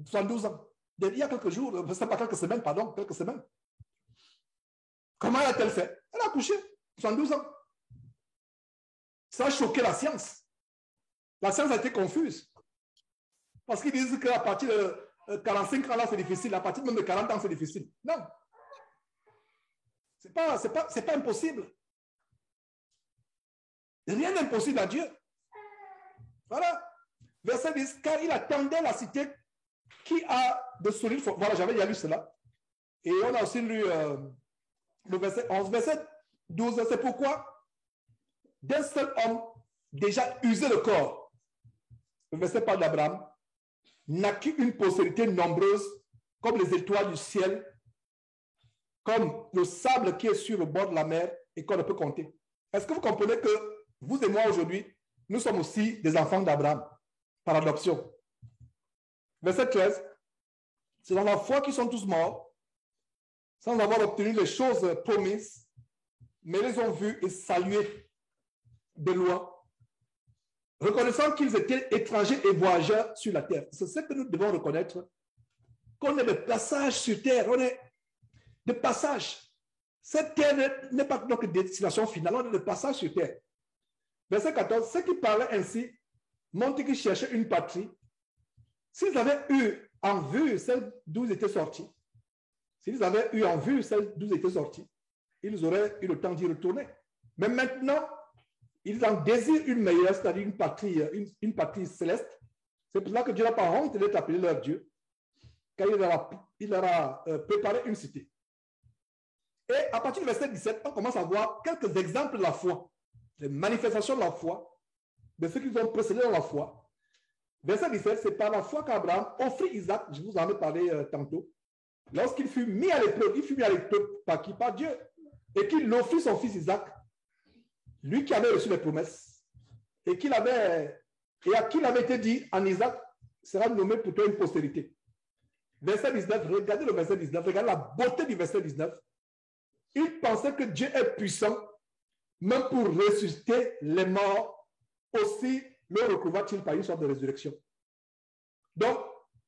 72 ans. Il y a quelques jours, c'est pas quelques semaines, pardon, quelques semaines. Comment a-t-elle fait? Elle a accouché, 72 ans. Ça a choqué la science. La science a été confuse. Parce qu'ils disent qu'à partir de 45 ans, là, c'est difficile. À partir même de 40 ans, c'est difficile. Non. C'est pas impossible. Rien n'est impossible à Dieu. Voilà. Verset 10. Car il attendait la cité qui a de solides fondements. Voilà, j'avais déjà lu cela. Et on a aussi lu le verset 11. Verset 12. C'est pourquoi d'un seul homme déjà usé de corps, le verset parle d'Abraham, naquit une postérité nombreuse comme les étoiles du ciel, comme le sable qui est sur le bord de la mer et qu'on ne peut compter. Est-ce que vous comprenez que vous et moi aujourd'hui, nous sommes aussi des enfants d'Abraham par adoption? Verset 13. C'est dans la foi qu'ils sont tous morts, sans avoir obtenu les choses promises, mais les ont vus et salués de loin, reconnaissant qu'ils étaient étrangers et voyageurs sur la terre. C'est ce que nous devons reconnaître, qu'on est de passage sur terre, on est de passage. Cette terre n'est pas notre destination finale, on est de passage sur terre. Verset 14, ceux qui parlaient ainsi montrent qu'ils cherchaient une patrie. S'ils avaient eu en vue celle d'où ils étaient sortis, s'ils avaient eu en vue celle d'où ils étaient sortis, ils auraient eu le temps d'y retourner. Mais maintenant, ils en désirent une meilleure, c'est-à-dire une patrie céleste. C'est pour cela que Dieu n'a pas honte d'être appelé leur Dieu, car il leur a préparé une cité. Et à partir du verset 17, on commence à voir quelques exemples de la foi, les manifestations de la foi, de ceux qui ont précédé dans la foi. Verset 17, c'est par la foi qu'Abraham offrit Isaac, je vous en ai parlé tantôt, lorsqu'il fut mis à l'épreuve. Il fut mis à l'épreuve par qui? Par Dieu. Et qu'il offrit son fils Isaac, lui qui avait reçu les promesses, et à qui il avait été dit en Isaac sera nommé pour toi une postérité. Verset 19, regardez le verset 19, regardez la beauté du verset 19. Il pensait que Dieu est puissant, même pour ressusciter les morts, aussi le recouvra-t-il par une sorte de résurrection. Donc,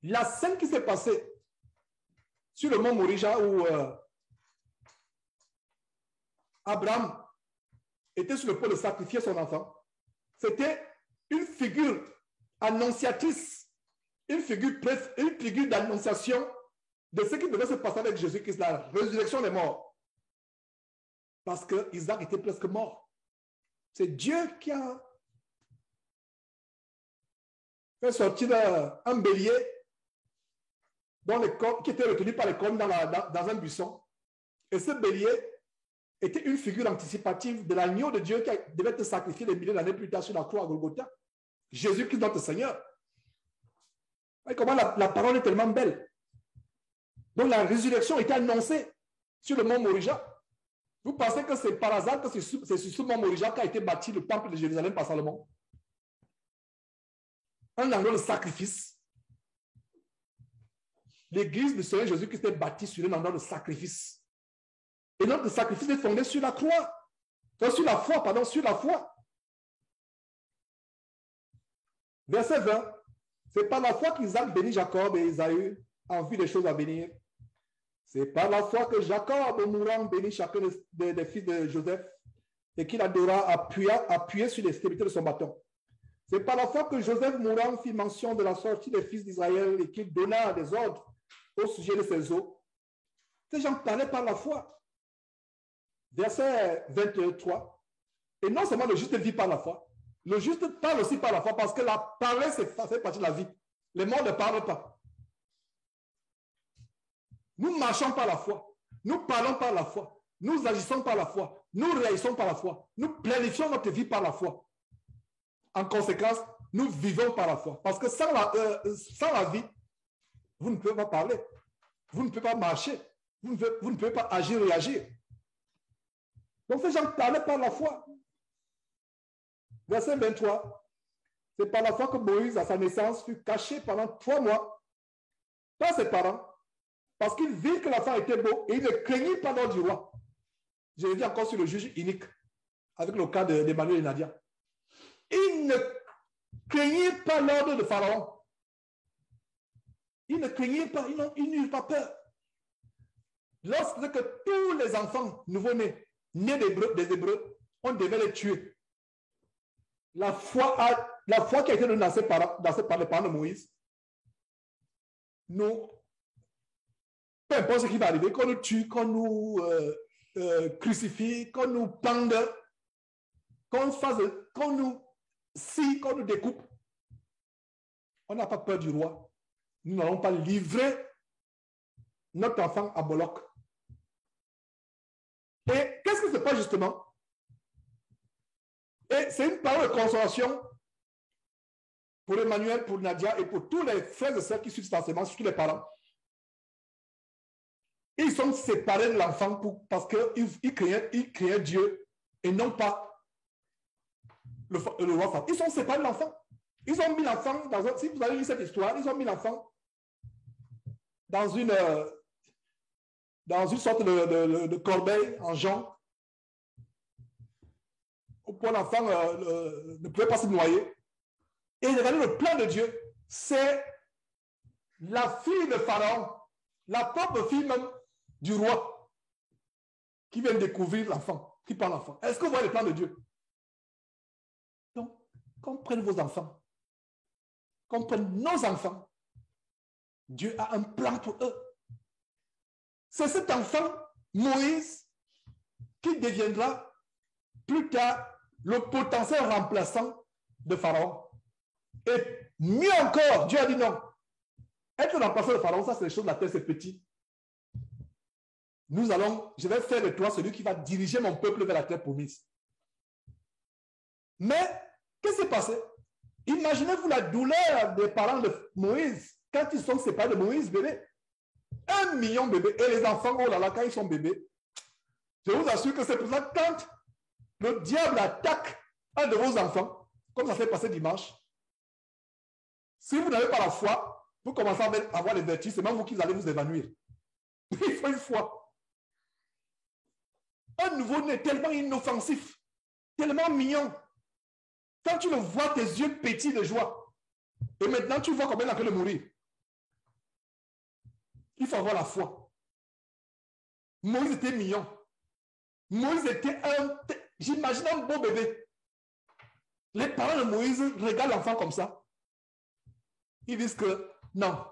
la scène qui s'est passée sur le mont Morija où Abraham était sur le point de sacrifier son enfant, c'était une figure annonciatrice, une figure d'annonciation de ce qui devait se passer avec Jésus-Christ, la résurrection des morts. Parce que Isaac était presque mort. C'est Dieu qui a fait sortir un bélier qui était retenu par les cornes dans un buisson. Et ce bélier était une figure anticipative de l'agneau de Dieu qui devait être sacrifié des milliers d'années plus tard sur la croix à Golgotha. Jésus-Christ, notre Seigneur. Et comment la parole est tellement belle. Donc la résurrection était annoncée sur le mont Morija. Vous pensez que c'est par hasard que c'est sur ce mont Morija qu'a été bâti le temple de Jérusalem par Salomon? Un endroit de sacrifice. L'église du Seigneur Jésus-Christ est bâtie sur un endroit de sacrifice. Et notre sacrifice est fondé sur la croix. Sur la foi, pardon, sur la foi. Verset 20. C'est par la foi qu'Isaac bénit Jacob et Ésaü en vue des choses à venir. C'est par la foi que Jacob, mourant, bénit chacun des fils de Joseph et qu'il adora appuyé sur l'extrémité de son bâton. C'est par la foi que Joseph, mourant, fit mention de la sortie des fils d'Israël et qu'il donna des ordres au sujet de ses os. Ces gens parlaient par la foi. Verset 23. Et non seulement le juste vit par la foi, le juste parle aussi par la foi parce que la parole, c'est fait partie de la vie. Les morts ne parlent pas. Nous marchons par la foi. Nous parlons par la foi. Nous agissons par la foi. Nous réagissons par la foi. Nous planifions notre vie par la foi. En conséquence, nous vivons par la foi. Parce que sans la vie, vous ne pouvez pas parler. Vous ne pouvez pas marcher. Vous ne pouvez pas agir et réagir. Donc ces gens parlaient par la foi. Verset 23. C'est par la foi que Moïse, à sa naissance, fut caché pendant 3 mois par ses parents, parce qu'il vit que l'enfant était beau et il ne craignit pas l'ordre du roi. Je reviens encore sur le juge unique, avec le cas d'Emmanuel et Nadia. Il ne craignit pas l'ordre de Pharaon. Il ne craignit pas, il n'eut pas peur. Lorsque tous les enfants nouveau-nés, nés des Hébreux, on devait les tuer. La foi qui a été donnée par les parents de Moïse, peu importe ce qui va arriver, qu'on nous tue, qu'on nous crucifie, qu'on nous pende, qu'on nous scie, qu'on nous découpe, on n'a pas peur du roi. Nous n'allons pas livrer notre enfant à Moloch. Et qu'est-ce que c'est pas justement? Et c'est une parole de consolation pour Emmanuel, pour Nadia et pour tous les frères et sœurs qui suivent cet enseignement, surtout les parents. Ils sont séparés de l'enfant parce qu'ils créaient Dieu et non pas le roi Pharaon. Ils sont séparés de l'enfant. Ils ont mis l'enfant si vous avez lu cette histoire, ils ont mis l'enfant dans une sorte de corbeille en jonc. Pour l'enfant ne pouvait pas se noyer. Et regardez le plan de Dieu. C'est la fille de Pharaon, la propre fille même du roi, qui vient découvrir l'enfant, qui prend l'enfant. Est-ce que vous voyez le plan de Dieu? Donc, qu'on prenne vos enfants, qu'on prenne nos enfants, Dieu a un plan pour eux. C'est cet enfant, Moïse, qui deviendra plus tard le potentiel remplaçant de Pharaon. Et mieux encore, Dieu a dit non. Être remplaçant de Pharaon, ça c'est les choses de la terre, c'est petit. Je vais faire de toi celui qui va diriger mon peuple vers la terre promise. Mais, qu'est-ce qui s'est passé? Imaginez-vous la douleur des parents de Moïse quand ils sont séparés de Moïse, bébé. 1 million de bébés. Et les enfants, oh là là, quand ils sont bébés, je vous assure que c'est pour ça que quand le diable attaque un de vos enfants, comme ça s'est passé dimanche, si vous n'avez pas la foi, vous commencez à avoir les vertus, c'est même vous qui allez vous évanouir. Il faut une foi. Un nouveau-né tellement inoffensif, tellement mignon. Quand tu le vois, tes yeux pétillent de joie. Et maintenant, tu vois combien il a fait de mourir. Il faut avoir la foi. Moïse était mignon. Moïse était j'imagine un beau bébé. Les parents de Moïse regardent l'enfant comme ça. Ils disent que non,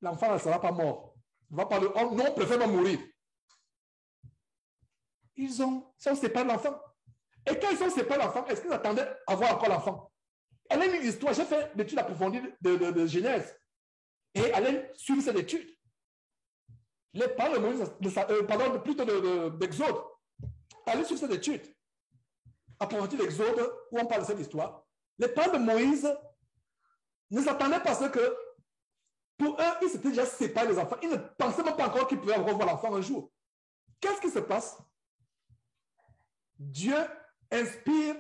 l'enfant ne sera pas mort. Il va pas non, on préfère pas mourir. Ils sont séparés de l'enfant. Et quand ils sont séparés de l'enfant, est-ce qu'ils attendaient à voir encore l'enfant? Elle a une histoire. J'ai fait l'étude approfondie de Genèse. Et elle a suivi cette étude. Les parents de Moïse, plutôt d'Exode. Elle a suivi cette étude. Approfondie d'Exode, où on parle de cette histoire. Les parents de Moïse ne s'attendaient pas à ce que, pour eux, ils s'étaient déjà séparés des enfants. Ils ne pensaient même pas encore qu'ils pouvaient revoir l'enfant un jour. Qu'est-ce qui se passe? Dieu inspire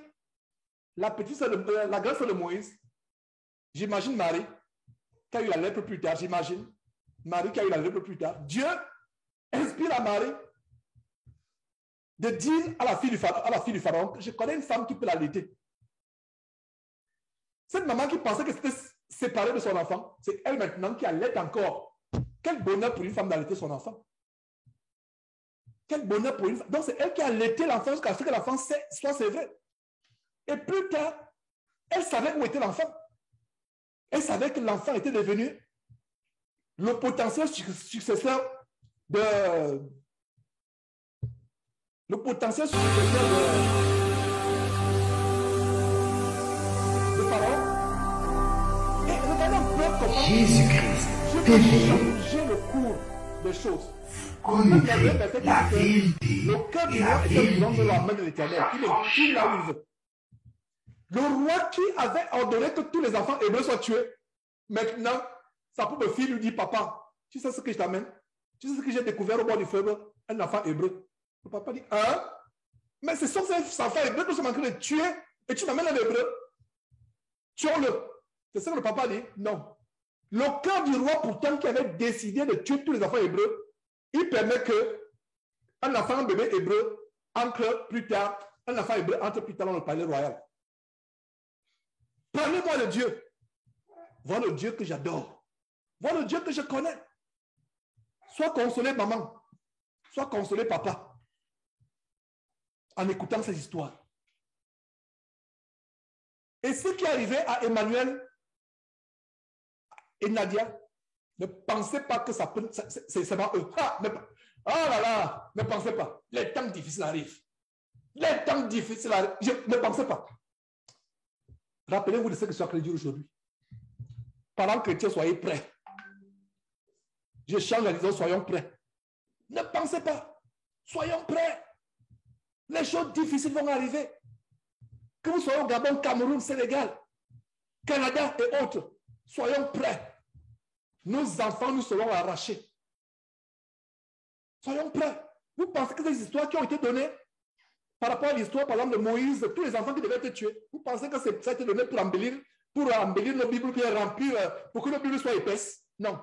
la grande sœur de Moïse. J'imagine Marie, qui a eu la lèpre plus tard. J'imagine Marie qui a eu la lèpre plus tard. Dieu inspire à Marie de dire à la fille du pharaon, je connais une femme qui peut l'allaiter. Cette maman qui pensait que c'était séparée de son enfant, c'est elle maintenant qui allaite encore. Quel bonheur pour une femme d'allaiter son enfant. Quel bonheur pour une femme. Donc c'est elle qui a allaité l'enfant jusqu'à ce que l'enfant soit sévré. Et plus tard, elle savait où était l'enfant. Elle savait que l'enfant était devenu le potentiel successeur de Pharaon. Et regardez un peu comment Jésus-Christ, j'ai le cours des choses. connaîtrez la vérité Le cœur et du la roi était dans la main vérité. de l'Éternel. Il est tout là où il veut. Le roi qui avait ordonné que tous les enfants hébreux soient tués, maintenant, sa propre fille lui dit, papa, tu sais ce que je t'amène? Tu sais ce que j'ai découvert au bord du fleuve? Un enfant hébreu. Le papa dit, hein? Mais ce sont ces enfants hébreux que je suis en train de tuer et tu m'amènes un hébreu? Tuons-le. C'est ça que le papa dit? Non. Le cœur du roi, pourtant, qui avait décidé de tuer tous les enfants hébreux, il permet que un enfant, un bébé hébreu, entre plus tard, un enfant hébreu entre plus tard dans le palais royal. Parlez-moi de Dieu. Voilà le Dieu que j'adore. Voilà le Dieu que je connais. Sois consolé, maman. Sois consolé, papa. En écoutant ces histoires. Et ce qui est arrivé à Emmanuel et Nadia, ne pensez pas que ça peut. C'est seulement eux. Oh là là, ne pensez pas. Les temps difficiles arrivent. Les temps difficiles arrivent. Ne pensez pas. Rappelez-vous de ce que soit créé aujourd'hui. Parents chrétiens, soyez prêts. Je change en disant soyons prêts. Ne pensez pas. Soyons prêts. Les choses difficiles vont arriver. Que vous soyez au Gabon, Cameroun, Sénégal, Canada et autres, soyons prêts. Nos enfants nous seront arrachés. Soyons prêts. Vous pensez que ces histoires qui ont été données par rapport à l'histoire, par exemple, de Moïse, tous les enfants qui devaient être tués, vous pensez que ça a été donné pour embellir nos Bibles, pour que nos Bibles soient épaisses? Non.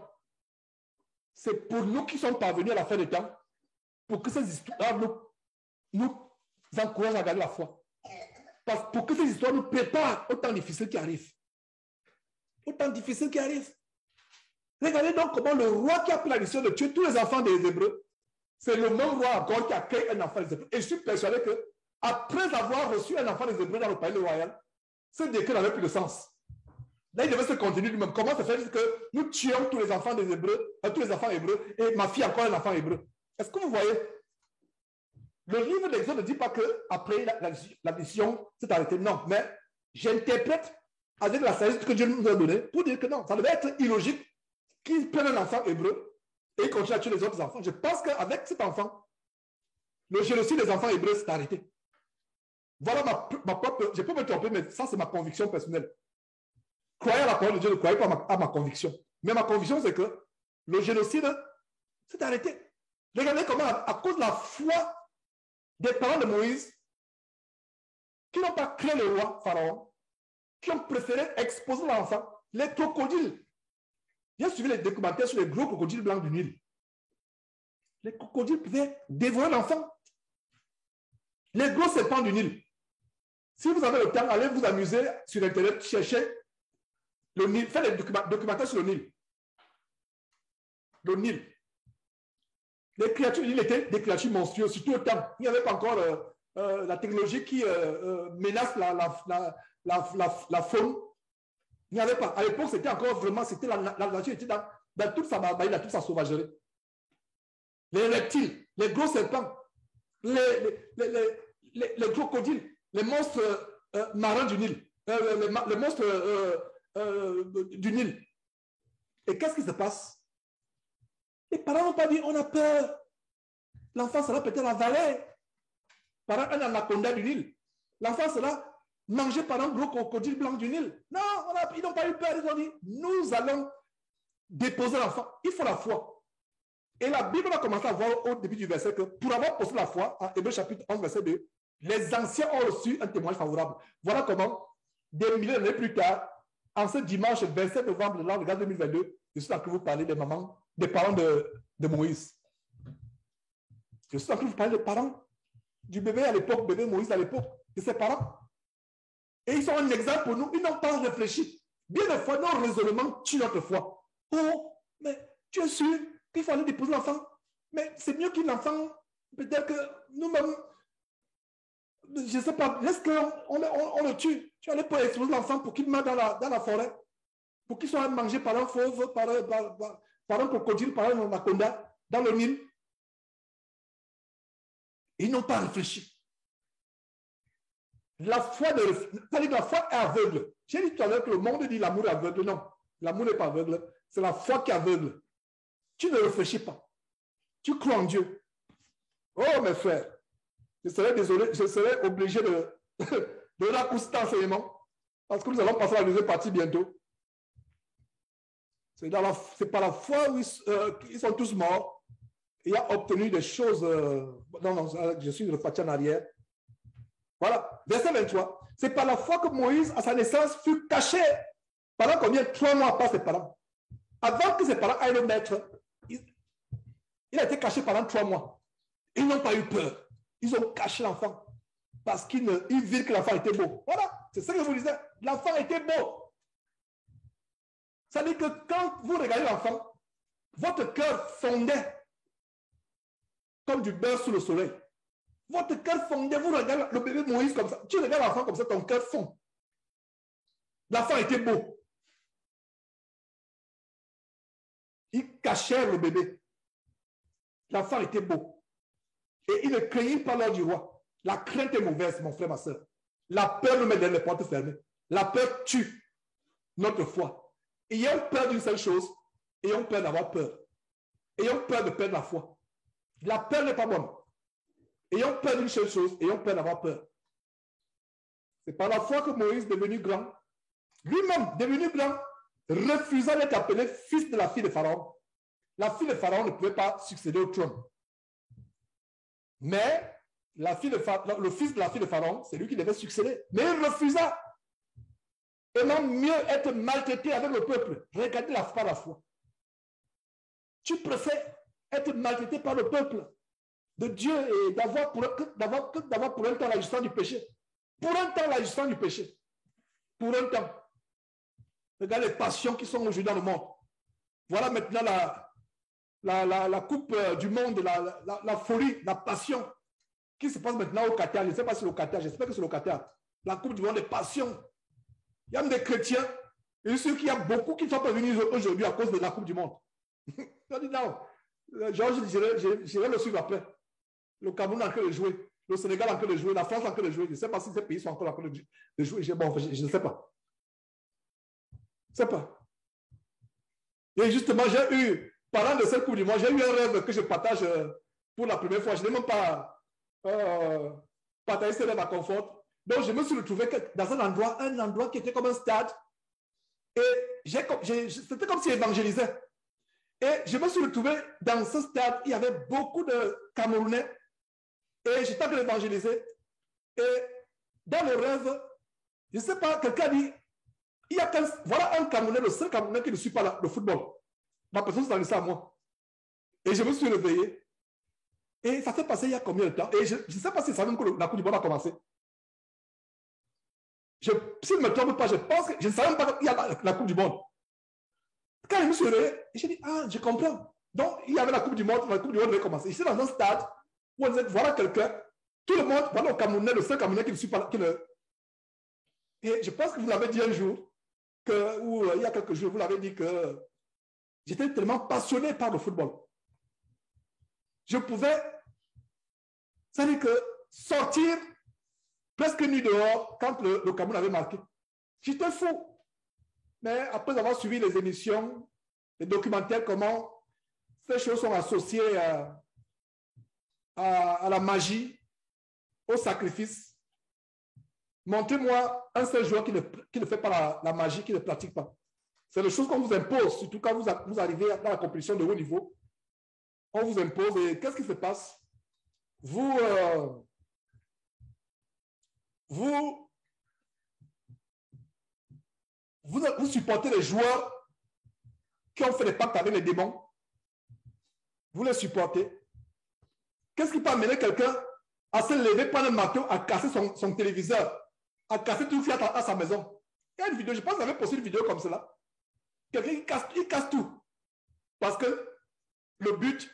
C'est pour nous qui sommes parvenus à la fin du temps, pour que ces histoires nous encouragent à garder la foi. Pour que ces histoires nous préparent aux temps difficiles qui arrivent. Aux temps difficiles qui arrivent. Regardez donc comment le roi qui a pris la mission de tuer tous les enfants des Hébreux, c'est le même roi encore qui a créé un enfant des Hébreux. Et je suis persuadé que après avoir reçu un enfant des Hébreux dans le palais royal, ce décret n'avait plus de sens. Là, il devait se contenir lui-même. Comment se fait que nous tuons tous les enfants des Hébreux, tous les enfants hébreux, et ma fille a encore un enfant hébreu? Est-ce que vous voyez? Le livre d'Exode ne dit pas qu'après la mission s'est arrêtée. Non, mais j'interprète avec la sagesse que Dieu nous a donnée pour dire que non, ça devait être illogique qu'il prenne un enfant hébreu et continue à tuer les autres enfants. Je pense qu'avec cet enfant, le génocide des enfants hébreux s'est arrêté. Voilà ma propre... Je peux me tromper, mais ça, c'est ma conviction personnelle. Croyez à la parole de Dieu, ne croyez pas à ma conviction. Mais ma conviction, c'est que le génocide s'est arrêté. Regardez comment, à cause de la foi des parents de Moïse, qui n'ont pas créé le roi Pharaon, qui ont préféré exposer l'enfant, les crocodiles. J'ai suivi les documentaires sur les gros crocodiles blancs du Nil. Les crocodiles pouvaient dévorer l'enfant. Les gros serpents du Nil. Si vous avez le temps, allez vous amuser sur Internet, cherchez le Nil, faites des documentaires sur le Nil. Le Nil. Les créatures du Nil étaient des créatures monstrueuses, surtout au temps. Il n'y avait pas encore la technologie qui menace la faune. Il n'y avait pas. À l'époque, c'était encore vraiment, c'était la nature était dans toute sa barbarie, dans toute sa sauvagerie. Les reptiles, les gros serpents, les crocodiles, les monstres marins du Nil, les monstres du Nil. Et qu'est-ce qui se passe? Les parents n'ont pas dit, on a peur. L'enfant sera peut-être avalé par un anaconda du Nil. L'enfant sera mangé par un gros crocodile blanc du Nil. Non, ils n'ont pas eu peur. Ils ont dit, nous allons déposer l'enfant. Il faut la foi. Et la Bible a commencé à voir au début du verset que pour avoir posé la foi, en Hébreux chapitre 11, verset 2, les anciens ont reçu un témoignage favorable. Voilà comment, des milliers d'années plus tard, en ce dimanche 27 novembre de l'an 2022, je suis en train de vous parler des mamans, des parents de Moïse. Je suis en train de vous parler des parents du bébé à l'époque, bébé Moïse à l'époque, de ses parents. Et ils sont un exemple pour nous. Ils n'ont pas réfléchi. Bien des fois, nos raisonnements tuent notre foi. Oh, mais tu es sûr qu'il faut aller déposer l'enfant? Mais c'est mieux qu'un enfant, peut-être que nous-mêmes, je ne sais pas, est-ce qu'on le tue? Tu allais pas exploser l'enfant pour qu'il meure dans la forêt, pour qu'il soit mangé par un fauve, par un crocodile, par un anaconda, dans le Nil. Ils n'ont pas réfléchi. La foi est aveugle. J'ai dit tout à l'heure que le monde dit l'amour est aveugle. Non, l'amour n'est pas aveugle. C'est la foi qui est aveugle. Tu ne réfléchis pas. Tu crois en Dieu. Oh, mes frères, je serais désolé, je serais obligé de raccourcir l'enseignement parce que nous allons passer à la deuxième partie bientôt. C'est par la foi où ils sont tous morts. Il a obtenu des choses. Non, je suis reparti en arrière. Voilà, verset 23. C'est par la foi que Moïse, à sa naissance, fut caché. Pendant combien? 3 mois par ses parents. Avant que ses parents aillent le mettre, il a été caché pendant 3 mois. Ils n'ont pas eu peur. Ils ont caché l'enfant parce qu'ils virent que l'enfant était beau. Voilà, c'est ça que je vous disais. L'enfant était beau. Ça veut dire que quand vous regardez l'enfant, votre cœur fondait comme du beurre sous le soleil. Votre cœur fondait, vous regardez le bébé Moïse comme ça. Tu regardes l'enfant comme ça, ton cœur fond. L'enfant était beau. Il cachait le bébé. L'enfant était beau. Et il ne craignit pas l'ordre du roi. La crainte est mauvaise, mon frère, ma soeur. La peur nous met dans les portes fermées. La peur tue notre foi. Ayons peur d'une seule chose. Ayons peur d'avoir peur. Ayons peur de perdre la foi. La peur n'est pas bonne. Ayons peur d'une seule chose. Ayons peur d'avoir peur. C'est par la foi que Moïse, devenu grand, lui-même devenu grand, refusa d'être appelé fils de la fille de Pharaon. La fille de Pharaon ne pouvait pas succéder au trône. Mais le fils de la fille de Pharaon, c'est lui qui devait succéder. Mais il refusa. Aimant mieux être maltraité avec le peuple. Regardez par la foi. Tu préfères être maltraité par le peuple de Dieu et d'avoir pour un temps la jouissance du péché. Pour un temps la jouissance du péché. Pour un temps. Regarde les passions qui sont aujourd'hui dans le monde. Voilà maintenant la coupe du monde, la folie, la passion qui se passe maintenant au Qatar. Je ne sais pas si c'est au Qatar, j'espère que c'est au Qatar. La coupe du monde des passions. Il y a même des chrétiens Et je suis sûr qu'il y a beaucoup qui ne sont pas venus aujourd'hui à cause de la Coupe du Monde. Je dis non. Georges, j'irai le suivre après. Le Cameroun a en train de jouer. Le Sénégal a en train de jouer. La France a en train de jouer. Je ne sais pas si ces pays sont encore en train de jouer. Bon, je ne sais pas. Je ne sais pas. Et justement, j'ai eu, parlant de cette Coupe du Monde, j'ai eu un rêve que je partage pour la première fois. Je n'ai même pas partagé ce rêve à confort. Donc, je me suis retrouvé dans un endroit qui était comme un stade. Et c'était comme si j'évangélisais. Et je me suis retrouvé dans ce stade. Il y avait beaucoup de Camerounais. Et j'étais en train d'évangéliser. Et dans le rêve, je ne sais pas, quelqu'un dit, voilà un Camerounais, le seul Camerounais qui ne suit pas le football. Ma personne s'est adressée à moi. Et je me suis réveillé. Et ça s'est passé il y a combien de temps? Et je ne sais pas si c'est même que la Coupe du Monde a commencé. Si je ne me trompe pas, je pense que je ne savais même pas qu'il y a la Coupe du Monde. Quand je me suis réveillé, j'ai dit, ah, je comprends. Donc, il y avait la Coupe du Monde devait commencer. J'étais dans un stade où on disait, voilà quelqu'un, tout le monde, voilà le Camerounais, le seul Camerounais qui ne suit pas. Et je pense que vous l'avez dit un jour, ou il y a quelques jours, vous l'avez dit que j'étais tellement passionné par le football. Je pouvais, c'est-à-dire que sortir presque nu dehors quand le Cameroun avait marqué. J'étais fou. Mais après avoir suivi les émissions, les documentaires, comment ces choses sont associées à la magie, au sacrifice, montrez-moi un seul joueur qui ne fait pas la magie, qui ne pratique pas. C'est les choses qu'on vous impose, surtout quand vous arrivez dans la compétition de haut niveau. On vous impose et qu'est-ce qui se passe? Vous supportez les joueurs qui ont fait des pactes avec les démons. Vous les supportez. Qu'est-ce qui peut amener quelqu'un à se lever, prendre un marteau, à casser son téléviseur, à casser tout à sa maison? Il y a une vidéo, je pense que j'avais posté une vidéo comme cela. Quelqu'un il casse tout. Parce que le but,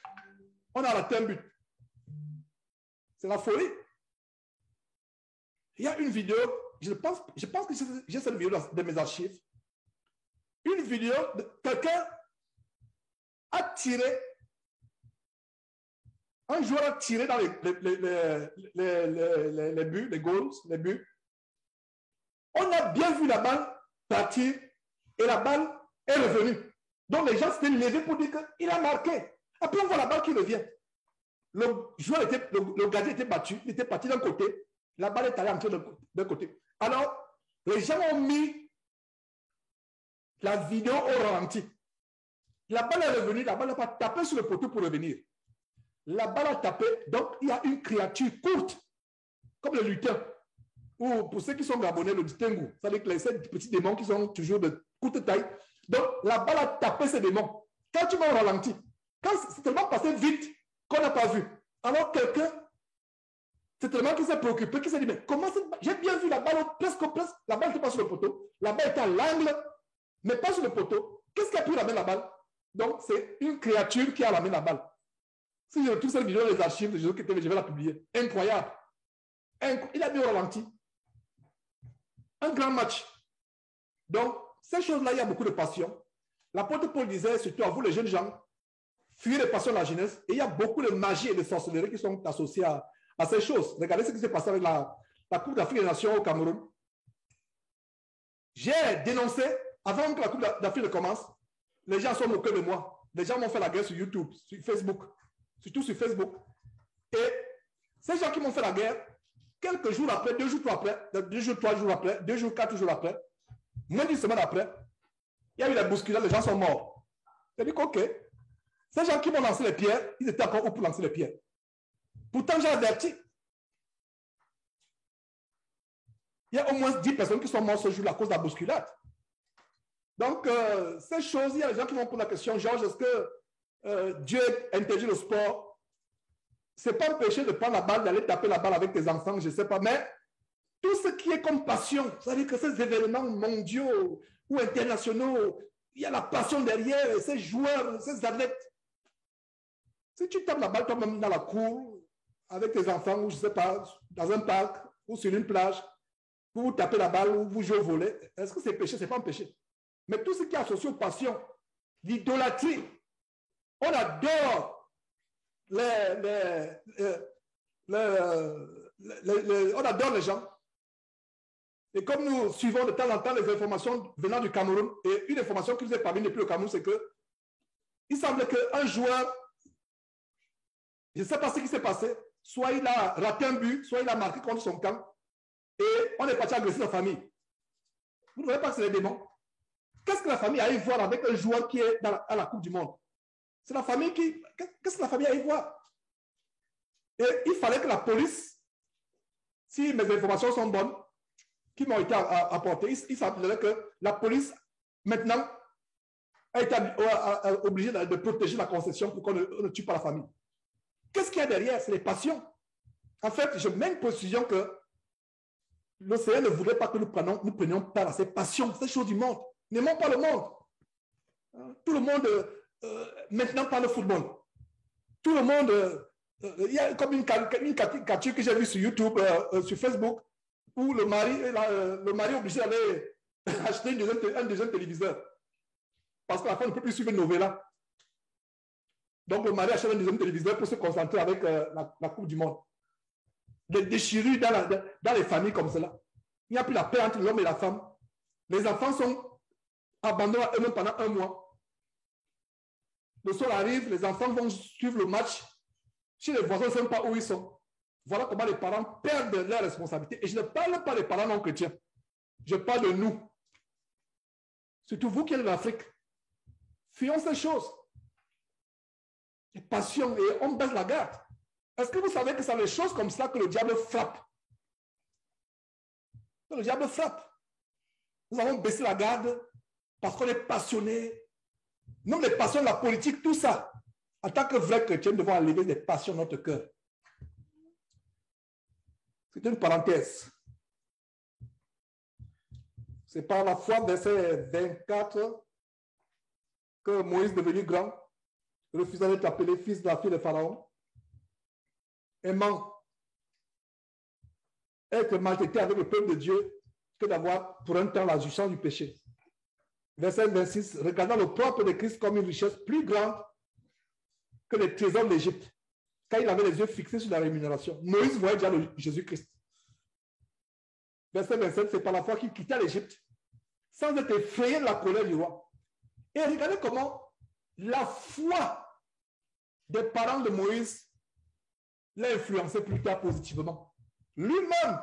on a raté un but. C'est la folie. Il y a une vidéo, je pense que j'ai cette vidéo de mes archives. Une vidéo de quelqu'un a tiré, un joueur a tiré dans les buts, les goals, les buts. On a bien vu la balle partir et la balle est revenue. Donc les gens s'étaient levés pour dire qu'il a marqué. Après on voit la balle qui revient. Le gardien était battu, il était parti d'un côté, la balle est allée entrer d'un côté. Alors, les gens ont mis la vidéo au ralenti. La balle est revenue, la balle n'a pas tapé sur le poteau pour revenir. La balle a tapé, donc il y a une créature courte, comme le lutin, ou pour ceux qui sont gabonais, le distingue, c'est-à-dire que ces petits démons qui sont toujours de courte taille. Donc, la balle a tapé ces démons. Quand tu vas au ralenti, quand c'est tellement passé vite qu'on n'a pas vu. Alors quelqu'un, c'est tellement qu'il s'est préoccupé, qu'il s'est dit, mais comment j'ai bien vu la balle, presque, la balle n'était pas sur le poteau, la balle était à l'angle, mais pas sur le poteau. Qu'est-ce qui a pu ramener la balle? Donc, c'est une créature qui a ramené la balle. Si je retrouve cette vidéo dans les archives, je vais la publier. Incroyable. Il a mis au ralenti. Un grand match. Donc, ces choses-là, il y a beaucoup de passion. L'apôtre Paul disait, surtout à vous les jeunes gens, fuyez les passions de la jeunesse. Et il y a beaucoup de magie et de sorcellerie qui sont associées à ces choses. Regardez ce qui s'est passé avec la Coupe d'Afrique des Nations au Cameroun. J'ai dénoncé, avant que la Coupe d'Afrique ne commence, les gens sont moqués de moi. Les gens m'ont fait la guerre sur YouTube, sur Facebook, surtout sur Facebook. Et ces gens qui m'ont fait la guerre, quelques jours après, 2 jours, 3 jours après, 2 jours, 4 jours après, moins d'une semaine après, il y a eu la bousculade, les gens sont morts. J'ai dit ok, ces gens qui m'ont lancé les pierres, ils étaient encore où pour lancer les pierres. Pourtant, j'ai averti. Il y a au moins 10 personnes qui sont mortes ce jour-là à cause de la bousculade. Donc, ces choses, il y a des gens qui vont poser la question, Georges, est-ce que Dieu interdit le sport? Ce n'est pas un péché de prendre la balle, d'aller taper la balle avec tes enfants, je ne sais pas, mais tout ce qui est comme passion, c'est-à-dire que ces événements mondiaux ou internationaux, il y a la passion derrière, ces joueurs, ces athlètes. Si tu tapes la balle toi-même dans la cour, avec tes enfants, ou je ne sais pas, dans un parc, ou sur une plage, vous tapez la balle, ou vous jouez au volley, est-ce que c'est péché? Ce n'est pas un péché. Mais tout ce qui est associé aux passions, l'idolâtrie, on adore on adore les gens. Et comme nous suivons de temps en temps les informations venant du Cameroun, et une information qui nous est parvenue depuis le Cameroun, c'est que il semble qu'un joueur, je ne sais pas ce qui s'est passé, soit il a raté un but, soit il a marqué contre son camp, et on est parti agresser sa famille. Vous ne voyez pas que c'est les démons? Qu'est-ce que la famille a à y voir avec un joueur qui est à la Coupe du Monde? C'est la famille qui... Qu'est-ce que la famille a à y voir? Et il fallait que la police, si mes informations sont bonnes, qui m'ont été apportées, il semblerait que la police, maintenant, a été obligée de protéger la concession pour qu'on ne tue pas la famille. Qu'est-ce qu'il y a derrière? C'est les passions. En fait, je mets une précision que l'océan ne voudrait pas que nous prenions part à ces passions, ces choses du monde. N'aimons pas le monde. Tout le monde maintenant parle football. Tout le monde, il y a comme une caricature que j'ai vue sur YouTube, sur Facebook, où le mari est obligé d'aller acheter un deuxième téléviseur. Parce que la femme ne peut plus suivre une novella. Donc le mari achète un deuxième téléviseur pour se concentrer avec la Coupe du Monde. Des déchirures dans les familles comme cela. Il n'y a plus la paix entre l'homme et la femme. Les enfants sont abandonnés à eux-mêmes pendant un mois. Le soir arrive, les enfants vont suivre le match. Si les voisins ne savent pas où ils sont. Voilà comment les parents perdent leurs responsabilités. Et je ne parle pas des parents non chrétiens. Je parle de nous. Surtout vous qui êtes de l'Afrique. Fuyons ces choses. Les passions et on baisse la garde. Est-ce que vous savez que c'est les choses comme ça que le diable frappe? Que le diable frappe. Nous avons baissé la garde parce qu'on est passionné. Nous, les passions, la politique, tout ça. En tant que vrai chrétien, nous devons enlever des passions dans notre cœur. C'est une parenthèse. C'est par la foi, verset 24, que Moïse, devenu grand, refusa d'être appelé fils de la fille de Pharaon, aimant être maltraité avec le peuple de Dieu que d'avoir pour un temps la jouissance du péché. Verset 26, regardant le propre de Christ comme une richesse plus grande que les trésors d'Égypte, car il avait les yeux fixés sur la rémunération. Moïse voyait déjà Jésus-Christ. Verset 27, c'est par la foi qu'il quitta l'Égypte sans être effrayé de la colère du roi. Et regardez comment la foi des parents de Moïse l'a influencé plus tard positivement. Lui-même,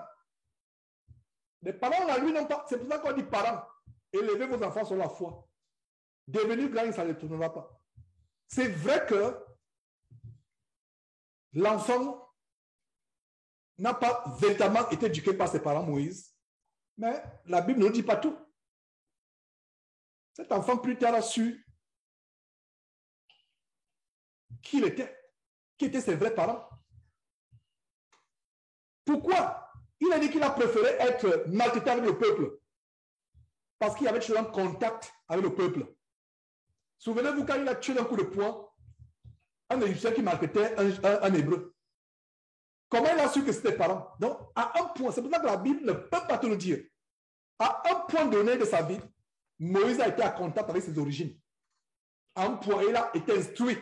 les parents là, lui, n'ont pas. C'est pour ça qu'on dit parents. Élevez vos enfants sur la foi. Devenu grand, ça ne les tournera pas. C'est vrai que l'enfant n'a pas véritablement été éduqué par ses parents Moïse, mais la Bible ne dit pas tout. Cet enfant plus tard a su qui il était, qui étaient ses vrais parents. Pourquoi? Il a dit qu'il a préféré être maltraité avec le peuple parce qu'il avait toujours un contact avec le peuple. Souvenez-vous quand il a tué d'un coup de poing un Égyptien qui maltraitait un Hébreu. Comment il a su que c'était parents? Donc, à un point, c'est pour ça que la Bible ne peut pas te le dire. À un point donné de sa vie, Moïse a été en contact avec ses origines. À un point, il a été instruit.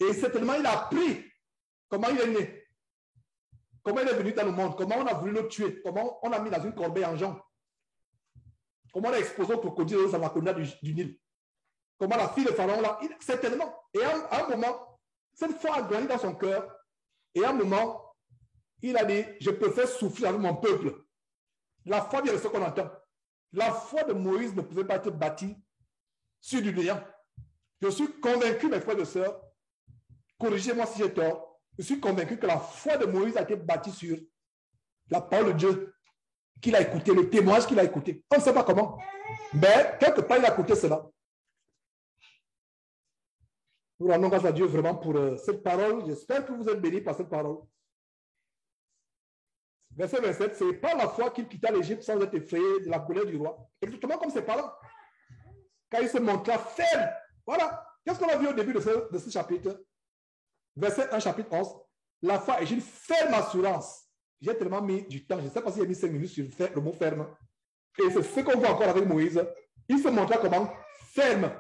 Et certainement, il a appris comment il est né. Comment il est venu dans le monde. Comment on a voulu le tuer. Comment on a mis dans une corbeille en jambe. Comment on a exposé au crocodile aux Amazonas du Nil. Comment la fille de Pharaon là. Certainement. Et à un moment, cette foi a grandi dans son cœur. Et à un moment, il a dit, je préfère souffrir avec mon peuple. La foi vient de ce qu'on entend. La foi de Moïse ne pouvait pas être bâtie sur du néant. Je suis convaincu, mes frères et sœurs, corrigez-moi si j'ai tort, je suis convaincu que la foi de Moïse a été bâtie sur la parole de Dieu qu'il a écouté, le témoignage qu'il a écouté. On ne sait pas comment. Mais quelque part, il a écouté cela. Nous rendons grâce à Dieu vraiment pour cette parole. J'espère que vous êtes bénis par cette parole. Verset 27, c'est par la foi qu'il quitta l'Égypte sans être effrayé de la colère du roi. Exactement comme ses parents. Quand il se montra ferme. Voilà. Qu'est-ce qu'on a vu au début de ce chapitre? Verset 1, chapitre 11. La foi est une ferme assurance. J'ai tellement mis du temps. Je ne sais pas si j'ai mis 5 minutes sur le mot ferme. Et c'est ce qu'on voit encore avec Moïse. Il se montrer comment? Ferme.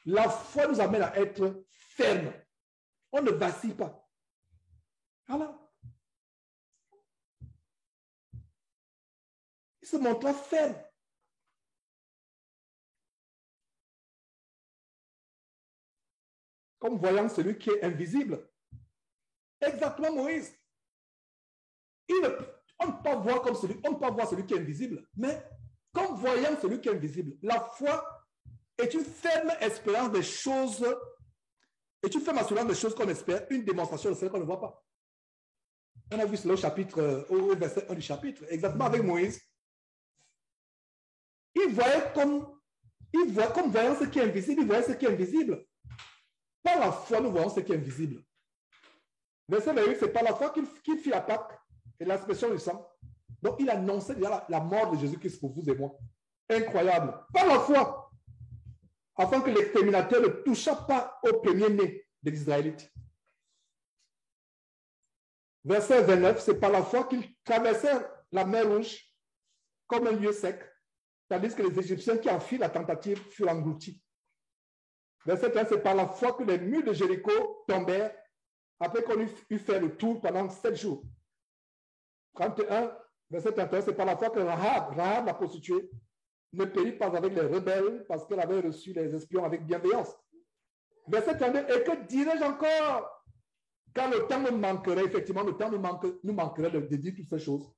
La foi nous amène à être ferme. On ne vacille pas. Voilà. Il se montra ferme. Comme voyant celui qui est invisible. Exactement, Moïse. On ne peut pas voir comme celui, on ne peut pas voir celui qui est invisible, mais comme voyant celui qui est invisible. La foi est une ferme espérance des choses, est une ferme assurance des choses qu'on espère, une démonstration de celles qu'on ne voit pas. On a vu cela au chapitre, au verset 1 du chapitre, exactement avec Moïse. Il voyait comme voyant ce qui est invisible, il voyait ce qui est invisible. Par la foi, nous voyons ce qui est invisible. Verset 28, c'est par la foi qu'il fit la Pâque et l'expression du sang. Donc, il annonçait déjà la mort de Jésus-Christ pour vous et moi. Incroyable. Par la foi, afin que l'exterminateur ne touchât pas au premier-né des Israélites. Verset 29, c'est par la foi qu'ils traversèrent la mer Rouge comme un lieu sec, tandis que les Égyptiens qui en firent la tentative furent engloutis. Verset 30, c'est par la foi que les murs de Jéricho tombèrent après qu'on eut fait le tour pendant 7 jours. 31, verset 31, c'est par la foi que Rahab, la prostituée, ne périt pas avec les rebelles parce qu'elle avait reçu les espions avec bienveillance. Verset 32, et que dirais-je encore? Quand le temps me manquerait, effectivement, le temps nous manquerait de dire toutes ces choses.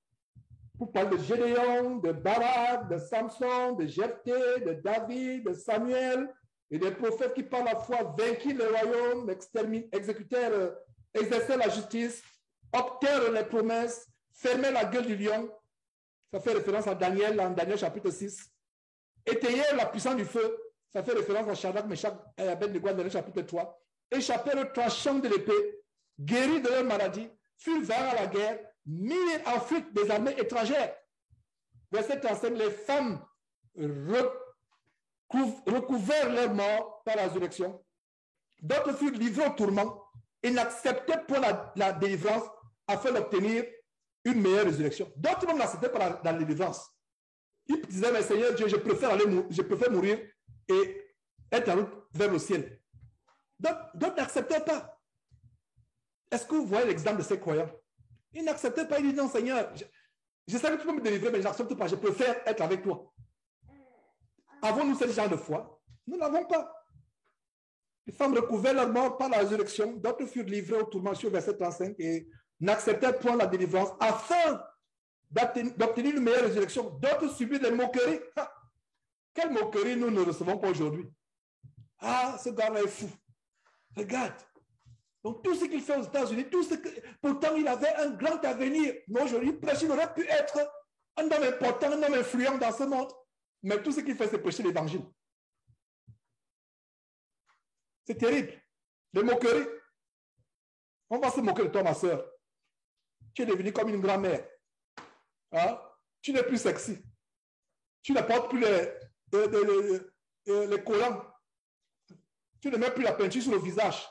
Pour parler de Gédéon, de Barak, de Samson, de Jephthé, de David, de Samuel, et des prophètes qui par la foi vainquirent le royaume, exécutèrent, exercèrent la justice, obtinrent les promesses, fermèrent la gueule du lion. Ça fait référence à Daniel, en Daniel chapitre 6. Étayèrent la puissance du feu. Ça fait référence à Shadrach, Meshach et Abednego, Daniel chapitre 3. Échappèrent au tranchant de l'épée, guéris de leur maladie, furent vainqueurs à la guerre, mis en fuite des armées étrangères. Verset 35, les femmes recouvrèrent leur mort par la résurrection. D'autres furent livrés au tourment et n'acceptaient pas la délivrance afin d'obtenir une meilleure résurrection. D'autres même n'acceptaient pas la délivrance. Ils disaient, mais Seigneur Dieu, je préfère mourir et être en route vers le ciel. D'autres n'acceptaient pas. Est-ce que vous voyez l'exemple de ces croyants? Ils n'acceptaient pas, ils disaient, non Seigneur, je sais que tu peux me délivrer, mais je n'accepte pas, je préfère être avec toi. Avons-nous ce genre de foi? Nous n'avons pas. Les femmes recouvraient leur mort par la résurrection, d'autres furent livrés au tourment sur verset 35 et n'acceptèrent point la délivrance afin d'obtenir une meilleure résurrection. D'autres subirent des moqueries. Quelle moquerie nous ne recevons pas aujourd'hui? Ah, ce gars-là est fou. Regarde. Donc tout ce qu'il fait aux États-Unis, pourtant il avait un grand avenir. Mais aujourd'hui, il aurait pu être un homme important, un homme influent dans ce monde. Mais tout ce qu'il fait, c'est prêcher l'évangile. C'est terrible. Les moqueries. On va se moquer de toi, ma soeur. Tu es devenue comme une grand-mère. Hein? Tu n'es plus sexy. Tu ne portes plus les collants. Tu ne mets plus la peinture sur le visage.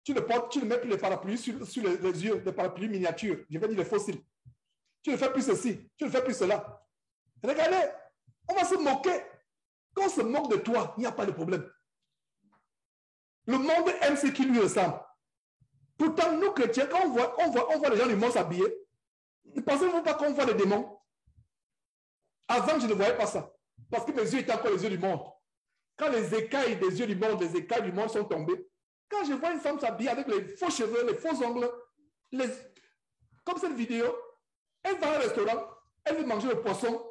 Tu ne mets plus les parapluies sur les yeux, les parapluies miniatures. Je vais dire les fossiles. Tu ne fais plus ceci. Tu ne fais plus cela. Regardez, on va se moquer. Quand on se moque de toi, il n'y a pas de problème. Le monde aime ce qui lui ressemble. Pourtant, nous chrétiens, quand on voit les gens du monde s'habiller, ne pensez-vous pas qu'on voit des démons? Avant, je ne voyais pas ça. Parce que mes yeux étaient encore les yeux du monde. Quand les écailles des yeux du monde, les écailles du monde sont tombées, quand je vois une femme s'habiller avec les faux cheveux, les faux ongles, comme cette vidéo, elle va au restaurant, elle veut manger le poisson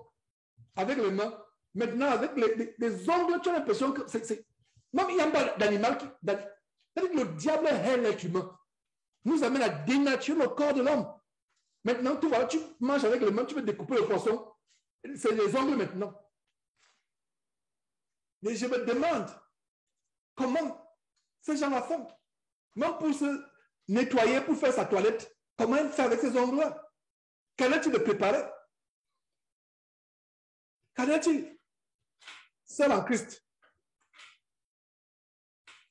avec les mains. Maintenant, avec les ongles, tu as l'impression que c'est... Même il n'y a pas d'animal qui... Le diable est l'être humain. Nous amène à dénaturer le corps de l'homme. Maintenant, tu manges avec les mains, tu veux découper le poisson. C'est les ongles maintenant. Mais je me demande comment ces gens-là font. Même pour se nettoyer, pour faire sa toilette, comment il fait avec ces ongles-là? Qu'en est-il de préparer? Qu'en est-il? Seul en Christ.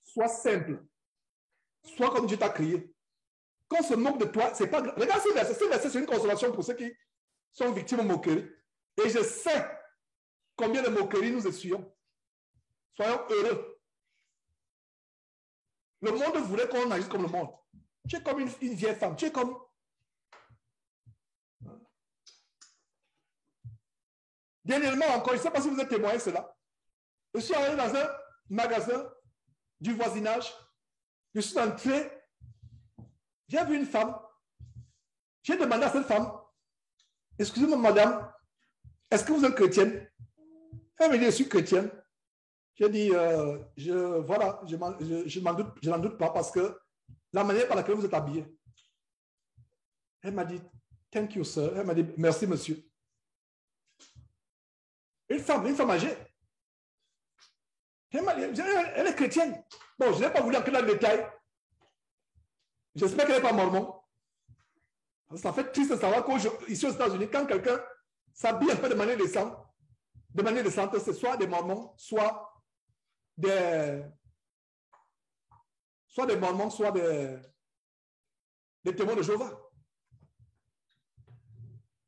Sois simple. Sois comme Dieu t'a créé. Quand on se moque de toi, c'est pas grave. Regarde ce verset, c'est une consolation pour ceux qui sont victimes de moquerie. Et je sais combien de moqueries nous essuyons. Soyons heureux. Le monde voulait qu'on agisse comme le monde. Tu es comme une vieille femme. Tu es comme... Dernièrement encore, je ne sais pas si vous êtes témoin de cela. Je suis allé dans un magasin du voisinage. Je suis entré. J'ai vu une femme. J'ai demandé à cette femme, excusez-moi madame, est-ce que vous êtes chrétienne? Elle me dit, je suis chrétienne. J'ai dit, voilà, je n'en doute pas parce que la manière par laquelle vous êtes habillée. Elle m'a dit, thank you sir. Elle m'a dit, merci monsieur. Une femme âgée. Elle est chrétienne. Bon, je n'ai pas voulu entrer dans le détail. J'espère qu'elle n'est pas mormon. Ça fait triste de savoir qu'ici aux États-Unis, quand quelqu'un s'habille un peu de manière décente, c'est soit des mormons, soit des mormons, soit des témoins de Jéhovah.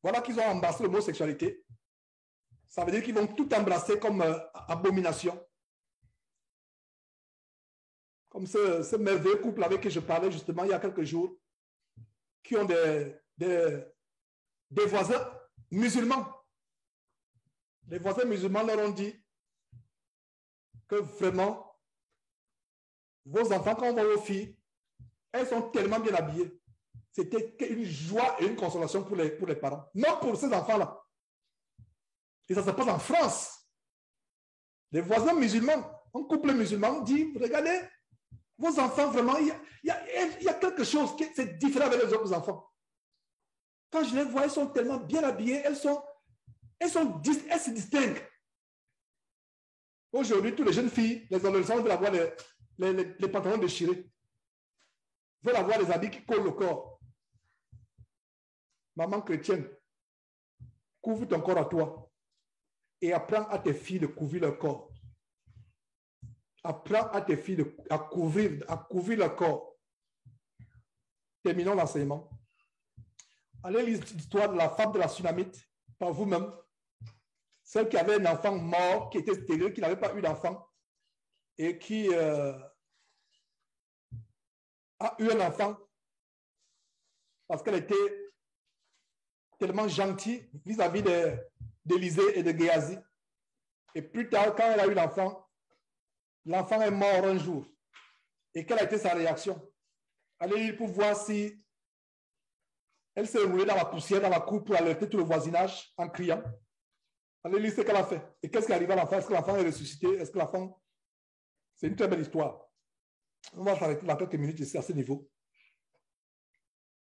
Voilà qu'ils ont embrassé l'homosexualité. Ça veut dire qu'ils vont tout embrasser comme abomination. Comme ce merveilleux couple avec qui je parlais justement il y a quelques jours, qui ont des voisins musulmans. Les voisins musulmans leur ont dit que vraiment, vos enfants, quand on voit vos filles, elles sont tellement bien habillées. C'était une joie et une consolation pour les parents. Non pour ces enfants-là. Et ça se passe en France. Les voisins musulmans, un couple musulman dit, regardez, vos enfants, vraiment, il y a quelque chose qui est différent avec les autres enfants. Quand je les vois, elles sont tellement bien habillées, elles se distinguent. Aujourd'hui, toutes les jeunes filles, les adolescents veulent avoir les pantalons déchirés. Veulent avoir les habits qui collent le corps. Maman chrétienne, couvre ton corps à toi et apprends à tes filles de couvrir leur corps. Apprends à tes filles à couvrir leur corps. Terminons l'enseignement. Allez lire l'histoire de la femme de la Sunamite par vous-même. Celle qui avait un enfant mort, qui était stérile, qui n'avait pas eu d'enfant et qui a eu un enfant parce qu'elle était tellement gentille vis-à-vis d'Élisée et de Géasi. Et plus tard, quand elle a eu l'enfant, l'enfant est mort un jour. Et quelle a été sa réaction? Allez lire pour voir si elle s'est roulée dans la poussière, dans la cour pour alerter tout le voisinage en criant. Allez lire ce qu'elle a fait. Et qu'est-ce qui est arrivé à l'enfant? Est-ce que l'enfant est ressuscité? Est-ce que l'enfant... C'est une très belle histoire. On va s'arrêter dans quelques minutes ici à ce niveau.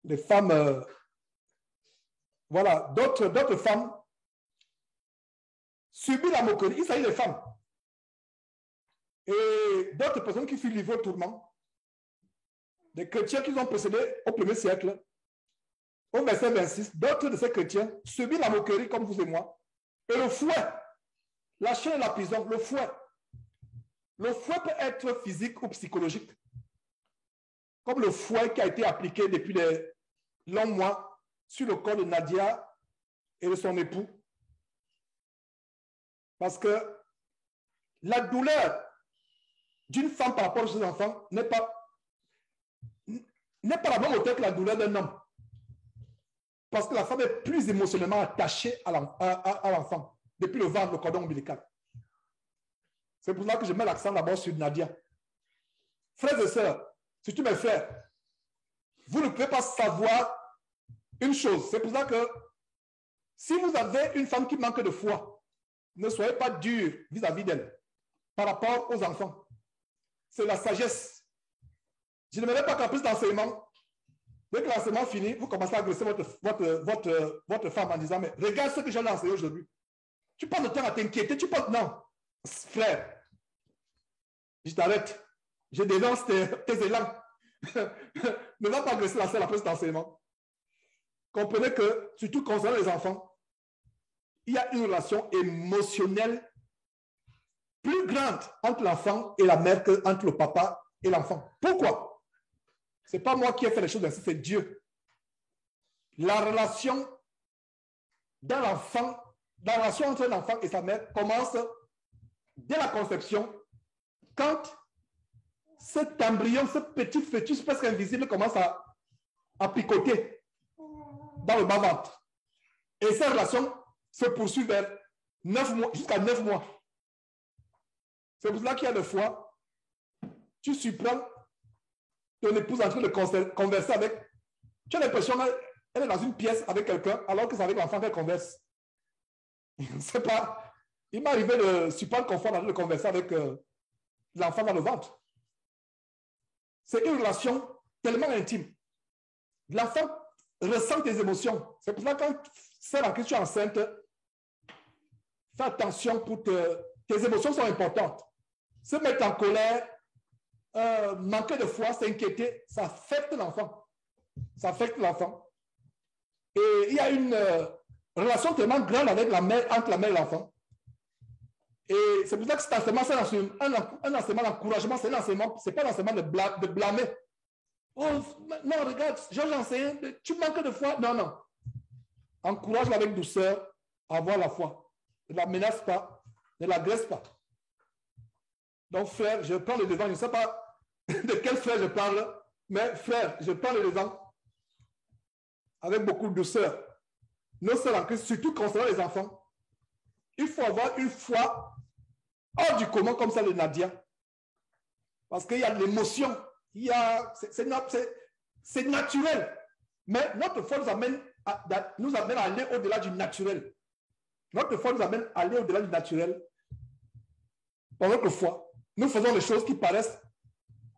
Les femmes... voilà, d'autres femmes subissent la moquerie. Il s'agit des femmes. Et d'autres personnes qui furent livrées au tourment. Des chrétiens qui ont précédé au 1er siècle. Au verset 26, d'autres de ces chrétiens subissent la moquerie comme vous et moi. Et le fouet, la chaîne et la prison, le fouet. Le fouet peut être physique ou psychologique. Comme le fouet qui a été appliqué depuis des longs mois sur le corps de Nadia et de son époux. Parce que la douleur d'une femme par rapport à ses enfants n'est pas la même hauteur que la douleur d'un homme. Parce que la femme est plus émotionnellement attachée à l'enfant depuis le ventre, le cordon ombilical. C'est pour ça que je mets l'accent d'abord sur Nadia. Frères et sœurs, surtout mes frères, vous ne pouvez pas savoir une chose. C'est pour ça que si vous avez une femme qui manque de foi, ne soyez pas dur vis-à-vis d'elle par rapport aux enfants. C'est la sagesse. Je ne mets pas qu'en plus d'enseignement. Dès que l'enseignement finit, vous commencez à agresser votre femme en disant, mais regarde ce que j'en ai enseigné aujourd'hui. Tu passes le temps à t'inquiéter, tu passes... Non, frère, je t'arrête. Je dénonce tes élans. Ne va pas agresser la salle après cet enseignement. Comprenez que, surtout concernant les enfants, il y a une relation émotionnelle plus grande entre l'enfant et la mère qu'entre le papa et l'enfant. Pourquoi? Ce n'est pas moi qui ai fait les choses ainsi, c'est Dieu. La relation dans l'enfant la relation entre un enfant et sa mère commence dès la conception, quand cet embryon, ce petit fœtus presque invisible commence à picoter dans le bas-ventre. Et cette relation se poursuit vers 9 mois, jusqu'à 9 mois. C'est pour cela qu'il y a des fois, tu surprends ton épouse en train de converser avec. Tu as l'impression qu'elle est dans une pièce avec quelqu'un, alors que c'est avec l'enfant qu'elle converse. C'est pas. Il m'est arrivé de surprendre qu'on soit en train de converser avec l'enfant dans le ventre. C'est une relation tellement intime. L'enfant ressent tes émotions. C'est pour ça que quand c'est en question enceinte, fais attention pour que tes émotions sont importantes. Se mettre en colère, manquer de foi, s'inquiéter, ça affecte l'enfant. Ça affecte l'enfant. Et il y a une relation tellement grande avec la mère, entre la mère et l'enfant. Et c'est pour ça que cet enseignement, c'est un enseignement d'encouragement, c'est pas un enseignement de blâmer. Oh, non, regarde, j'ai enseigné, tu manques de foi. Non, non. Encourage-la avec douceur à avoir la foi. Ne la menace pas, ne l'agresse pas. Donc, frère, je prends le devant, je ne sais pas de quel frère je parle, mais frère, je prends le devant avec beaucoup de douceur. Non seulement que, surtout concernant les enfants, il faut avoir une foi hors du commun comme ça de Nadia. Parce qu'il y a de l'émotion, c'est naturel. Mais notre foi nous amène à aller au-delà du naturel. Notre foi nous amène à aller au-delà du naturel. Par notre foi, nous faisons des choses qui paraissent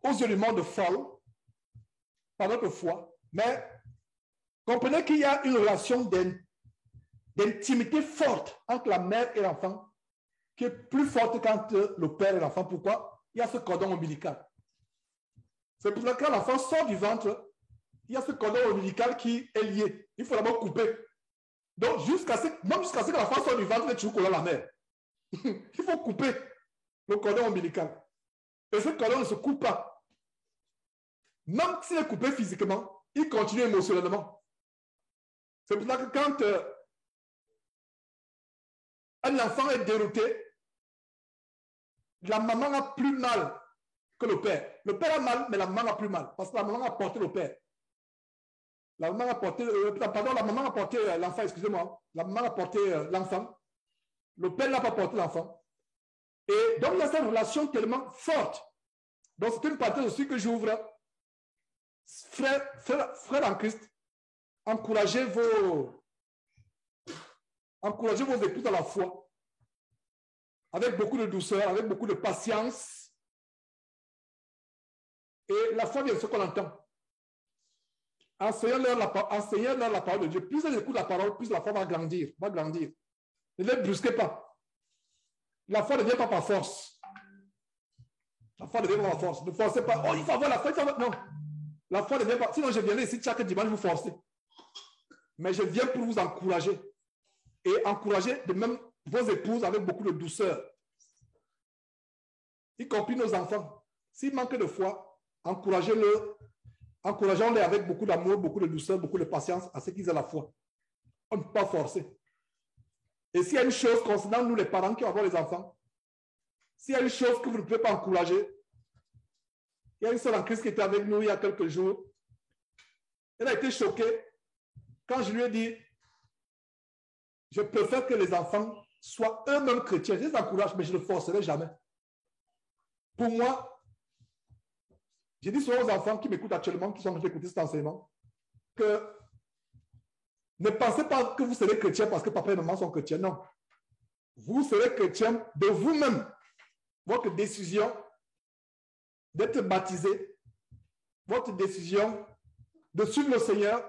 aux yeux du monde folles par notre foi. Mais comprenez qu'il y a une relation d'intimité forte entre la mère et l'enfant qui est plus forte qu'entre le père et l'enfant. Pourquoi? Il y a ce cordon ombilical. C'est pour ça que quand l'enfant sort du ventre, il y a ce cordon ombilical qui est lié. Il faut d'abord couper. Donc, même jusqu'à ce que l'enfant sorte du ventre, il est toujours collé à la mère. Il faut couper le cordon ombilical. Et ce cordon ne se coupe pas. Même s'il est coupé physiquement, il continue émotionnellement. C'est pour ça que quand un enfant est dérouté, la maman a plus mal que le père. Le père a mal, mais la maman a plus mal. Parce que la maman a porté le père. La maman a porté, la maman a porté l'enfant, excusez-moi. La maman a porté l'enfant. Le père n'a pas porté l'enfant. Et donc, il y a cette relation tellement forte. Donc, c'est une partie aussi que j'ouvre. Frères en Christ, encouragez vos épouses dans la foi. Avec beaucoup de douceur, avec beaucoup de patience. Et la foi vient de ce qu'on entend. Enseignez-leur la parole de Dieu. Plus elles écoutent la parole, plus la foi va grandir. Ne les brusquez pas. La foi ne vient pas par force. La foi ne vient pas par force. Ne forcez pas. Oh, il faut avoir la foi. Non. La foi ne vient pas. Sinon, je viendrai ici chaque dimanche vous forcer. Mais je viens pour vous encourager. Et encourager de même vos épouses avec beaucoup de douceur. Y compris nos enfants. S'ils manquent de foi, encourageons-les avec beaucoup d'amour, beaucoup de douceur, beaucoup de patience à ce qu'ils aient la foi. On ne peut pas forcer. Et s'il y a une chose concernant nous les parents qui avons les enfants, s'il y a une chose que vous ne pouvez pas encourager, il y a une sœur en Christ qui était avec nous il y a quelques jours. Elle a été choquée quand je lui ai dit, je préfère que les enfants soient eux-mêmes chrétiens. Je les encourage, mais je ne forcerai jamais. Pour moi, j'ai dit souvent aux enfants qui m'écoutent actuellement, qui sont en train d'écouter cet enseignement, que ne pensez pas que vous serez chrétien parce que papa et maman sont chrétiens. Non. Vous serez chrétien de vous-même. Votre décision d'être baptisé, votre décision de suivre le Seigneur,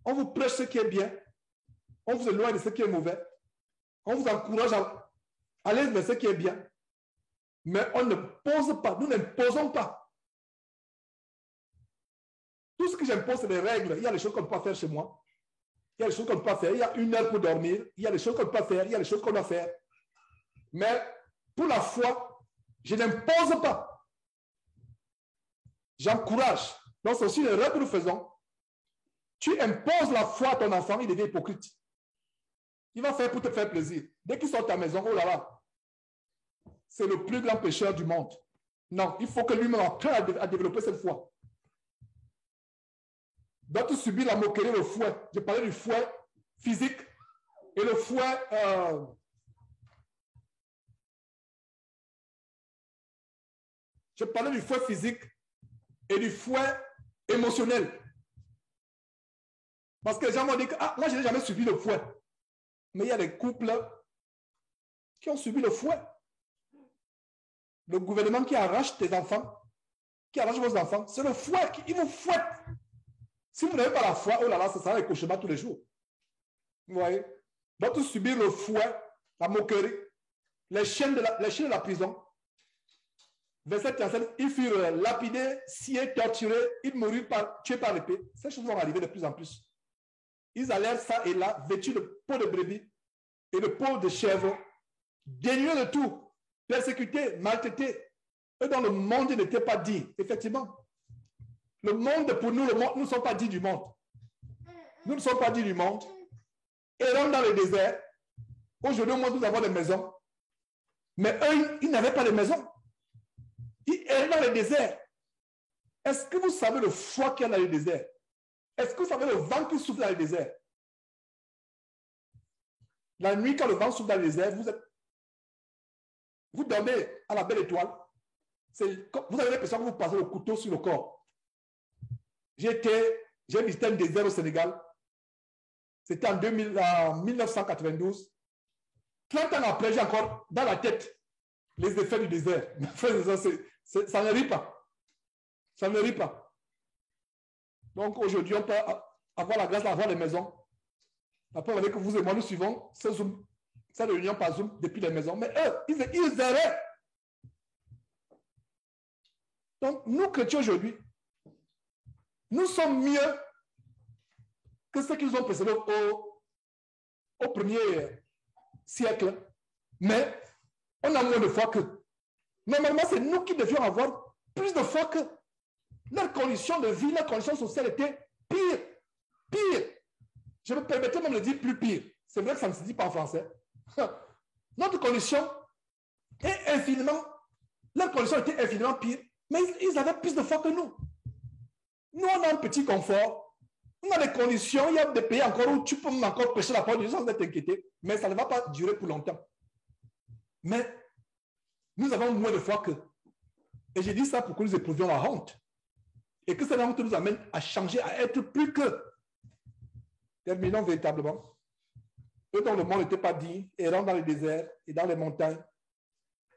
on vous prêche ce qui est bien, on vous éloigne de ce qui est mauvais, on vous encourage à aller vers ce qui est bien, mais on ne pose pas, nous n'imposons pas. Tout ce que j'impose, c'est des règles. Il y a des choses qu'on ne peut pas faire chez moi. Il y a des choses qu'on ne peut pas faire. Il y a 1 heure pour dormir. Il y a des choses qu'on ne peut pas faire. Il y a des choses qu'on doit faire. Mais pour la foi, je n'impose pas. J'encourage. Donc, c'est aussi une erreur que nous faisons. Tu imposes la foi à ton enfant, il devient hypocrite. Il va faire pour te faire plaisir. Dès qu'il sort de ta maison, oh là là, c'est le plus grand pécheur du monde. Non, il faut que lui-même apprenne à développer cette foi. Doit-tu subir la moquerie, le fouet? Je parlais du fouet physique et le fouet je parlais du fouet physique et du fouet émotionnel. Parce que les gens m'ont dit que moi je n'ai jamais subi le fouet. Mais il y a des couples qui ont subi le fouet. Le gouvernement qui arrache tes enfants, qui arrache vos enfants, c'est le fouet qui vous fouette. Si vous n'avez pas la foi, oh là là, ça sera les cauchemars tous les jours. Vous voyez? Doit-tu subir le fouet, la moquerie, les chaînes de la prison? Verset 37, ils furent lapidés, sciés, torturés, ils moururent tués par l'épée. Ces choses vont arriver de plus en plus. Ils allèrent ça et là, vêtus de peau de brebis et de peau de chèvre, dénués de tout, persécutés, maltraités. Eux, dans le monde, ils n'étaient pas dits. Effectivement, le monde, pour nous, nous ne sommes pas dits du monde. Nous ne sommes pas dits du monde. Errant dans le désert. Aujourd'hui, au monde, nous avons des maisons. Mais eux, ils n'avaient pas de maison. Ils erraient dans le désert. Est-ce que vous savez le froid qu'il y a dans le désert? Est-ce que vous savez le vent qui souffle dans le désert? La nuit, quand le vent souffle dans le désert, vous dormez à la belle étoile. Vous avez l'impression que vous passez le couteau sur le corps. J'ai visité un désert au Sénégal. C'était en 1992. 30 ans après, j'ai encore dans la tête les effets du désert. Ça ne rit pas. Ça ne rit pas. Donc aujourd'hui, on peut avoir la grâce d'avoir des maisons. Après, vous voyez que vous et moi, nous suivons cette réunion par Zoom depuis les maisons. Mais eux, ils erraient. Donc, nous, chrétiens aujourd'hui, nous sommes mieux que ceux qui nous ont précédés au premier siècle. Mais on a moins de foi qu'eux. Normalement, c'est nous qui devions avoir plus de foi qu'eux. Leurs conditions de vie, leurs conditions sociales étaient pires. Pires. Je me permettais même de dire plus pire. C'est vrai que ça ne se dit pas en français. Notre condition est infiniment, leurs conditions étaient infiniment pires, mais ils avaient plus de foi que nous. Nous, on a un petit confort. On a des conditions, il y a des pays encore où tu peux encore prêcher la parole de Dieu sans être inquiété, mais ça ne va pas durer pour longtemps. Mais nous avons moins de foi qu'eux. Et j'ai dit ça pour que nous éprouvions la honte. Et que cette honte nous amène à changer, à être plus qu'eux. Terminons véritablement. Eux dont le monde n'était pas dit, errant dans les déserts et dans les montagnes,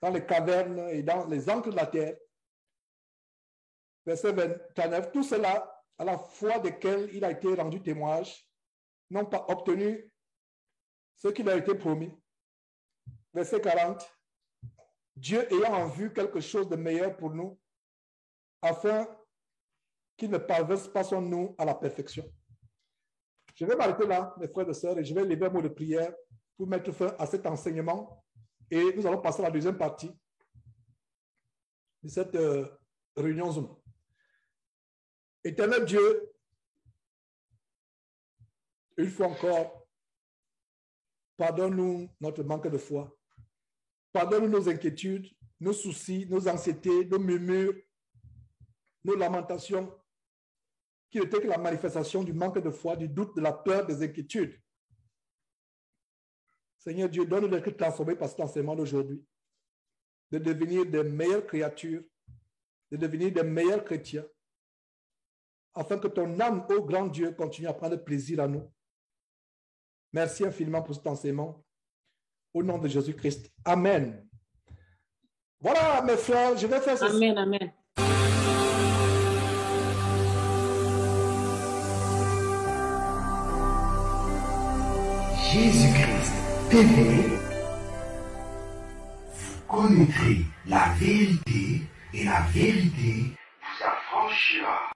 dans les cavernes et dans les encres de la terre. Verset 29, tout cela, à la foi desquels il a été rendu témoignage, n'ont pas obtenu ce qui leur a été promis. Verset 40, Dieu ayant en vue quelque chose de meilleur pour nous, afin qu'il ne parvesse pas son nous à la perfection. Je vais m'arrêter là, mes frères et sœurs, et je vais lever un mot de prière pour mettre fin à cet enseignement. Et nous allons passer à la deuxième partie de cette réunion Zoom. Éternel Dieu, une fois encore, pardonne-nous notre manque de foi. Pardonne-nous nos inquiétudes, nos soucis, nos anxiétés, nos murmures, nos lamentations, qui n'étaient que la manifestation du manque de foi, du doute, de la peur, des inquiétudes. Seigneur Dieu, donne-nous d'être transformés par cet enseignement d'aujourd'hui, de devenir des meilleures créatures, de devenir des meilleurs chrétiens, afin que ton âme, ô grand Dieu, continue à prendre plaisir à nous. Merci infiniment pour cet enseignement. Au nom de Jésus-Christ. Amen. Voilà, mes frères, je vais faire ceci. Amen, amen. Jésus-Christ TV, vous connaîtrez la vérité et la vérité vous affranchira.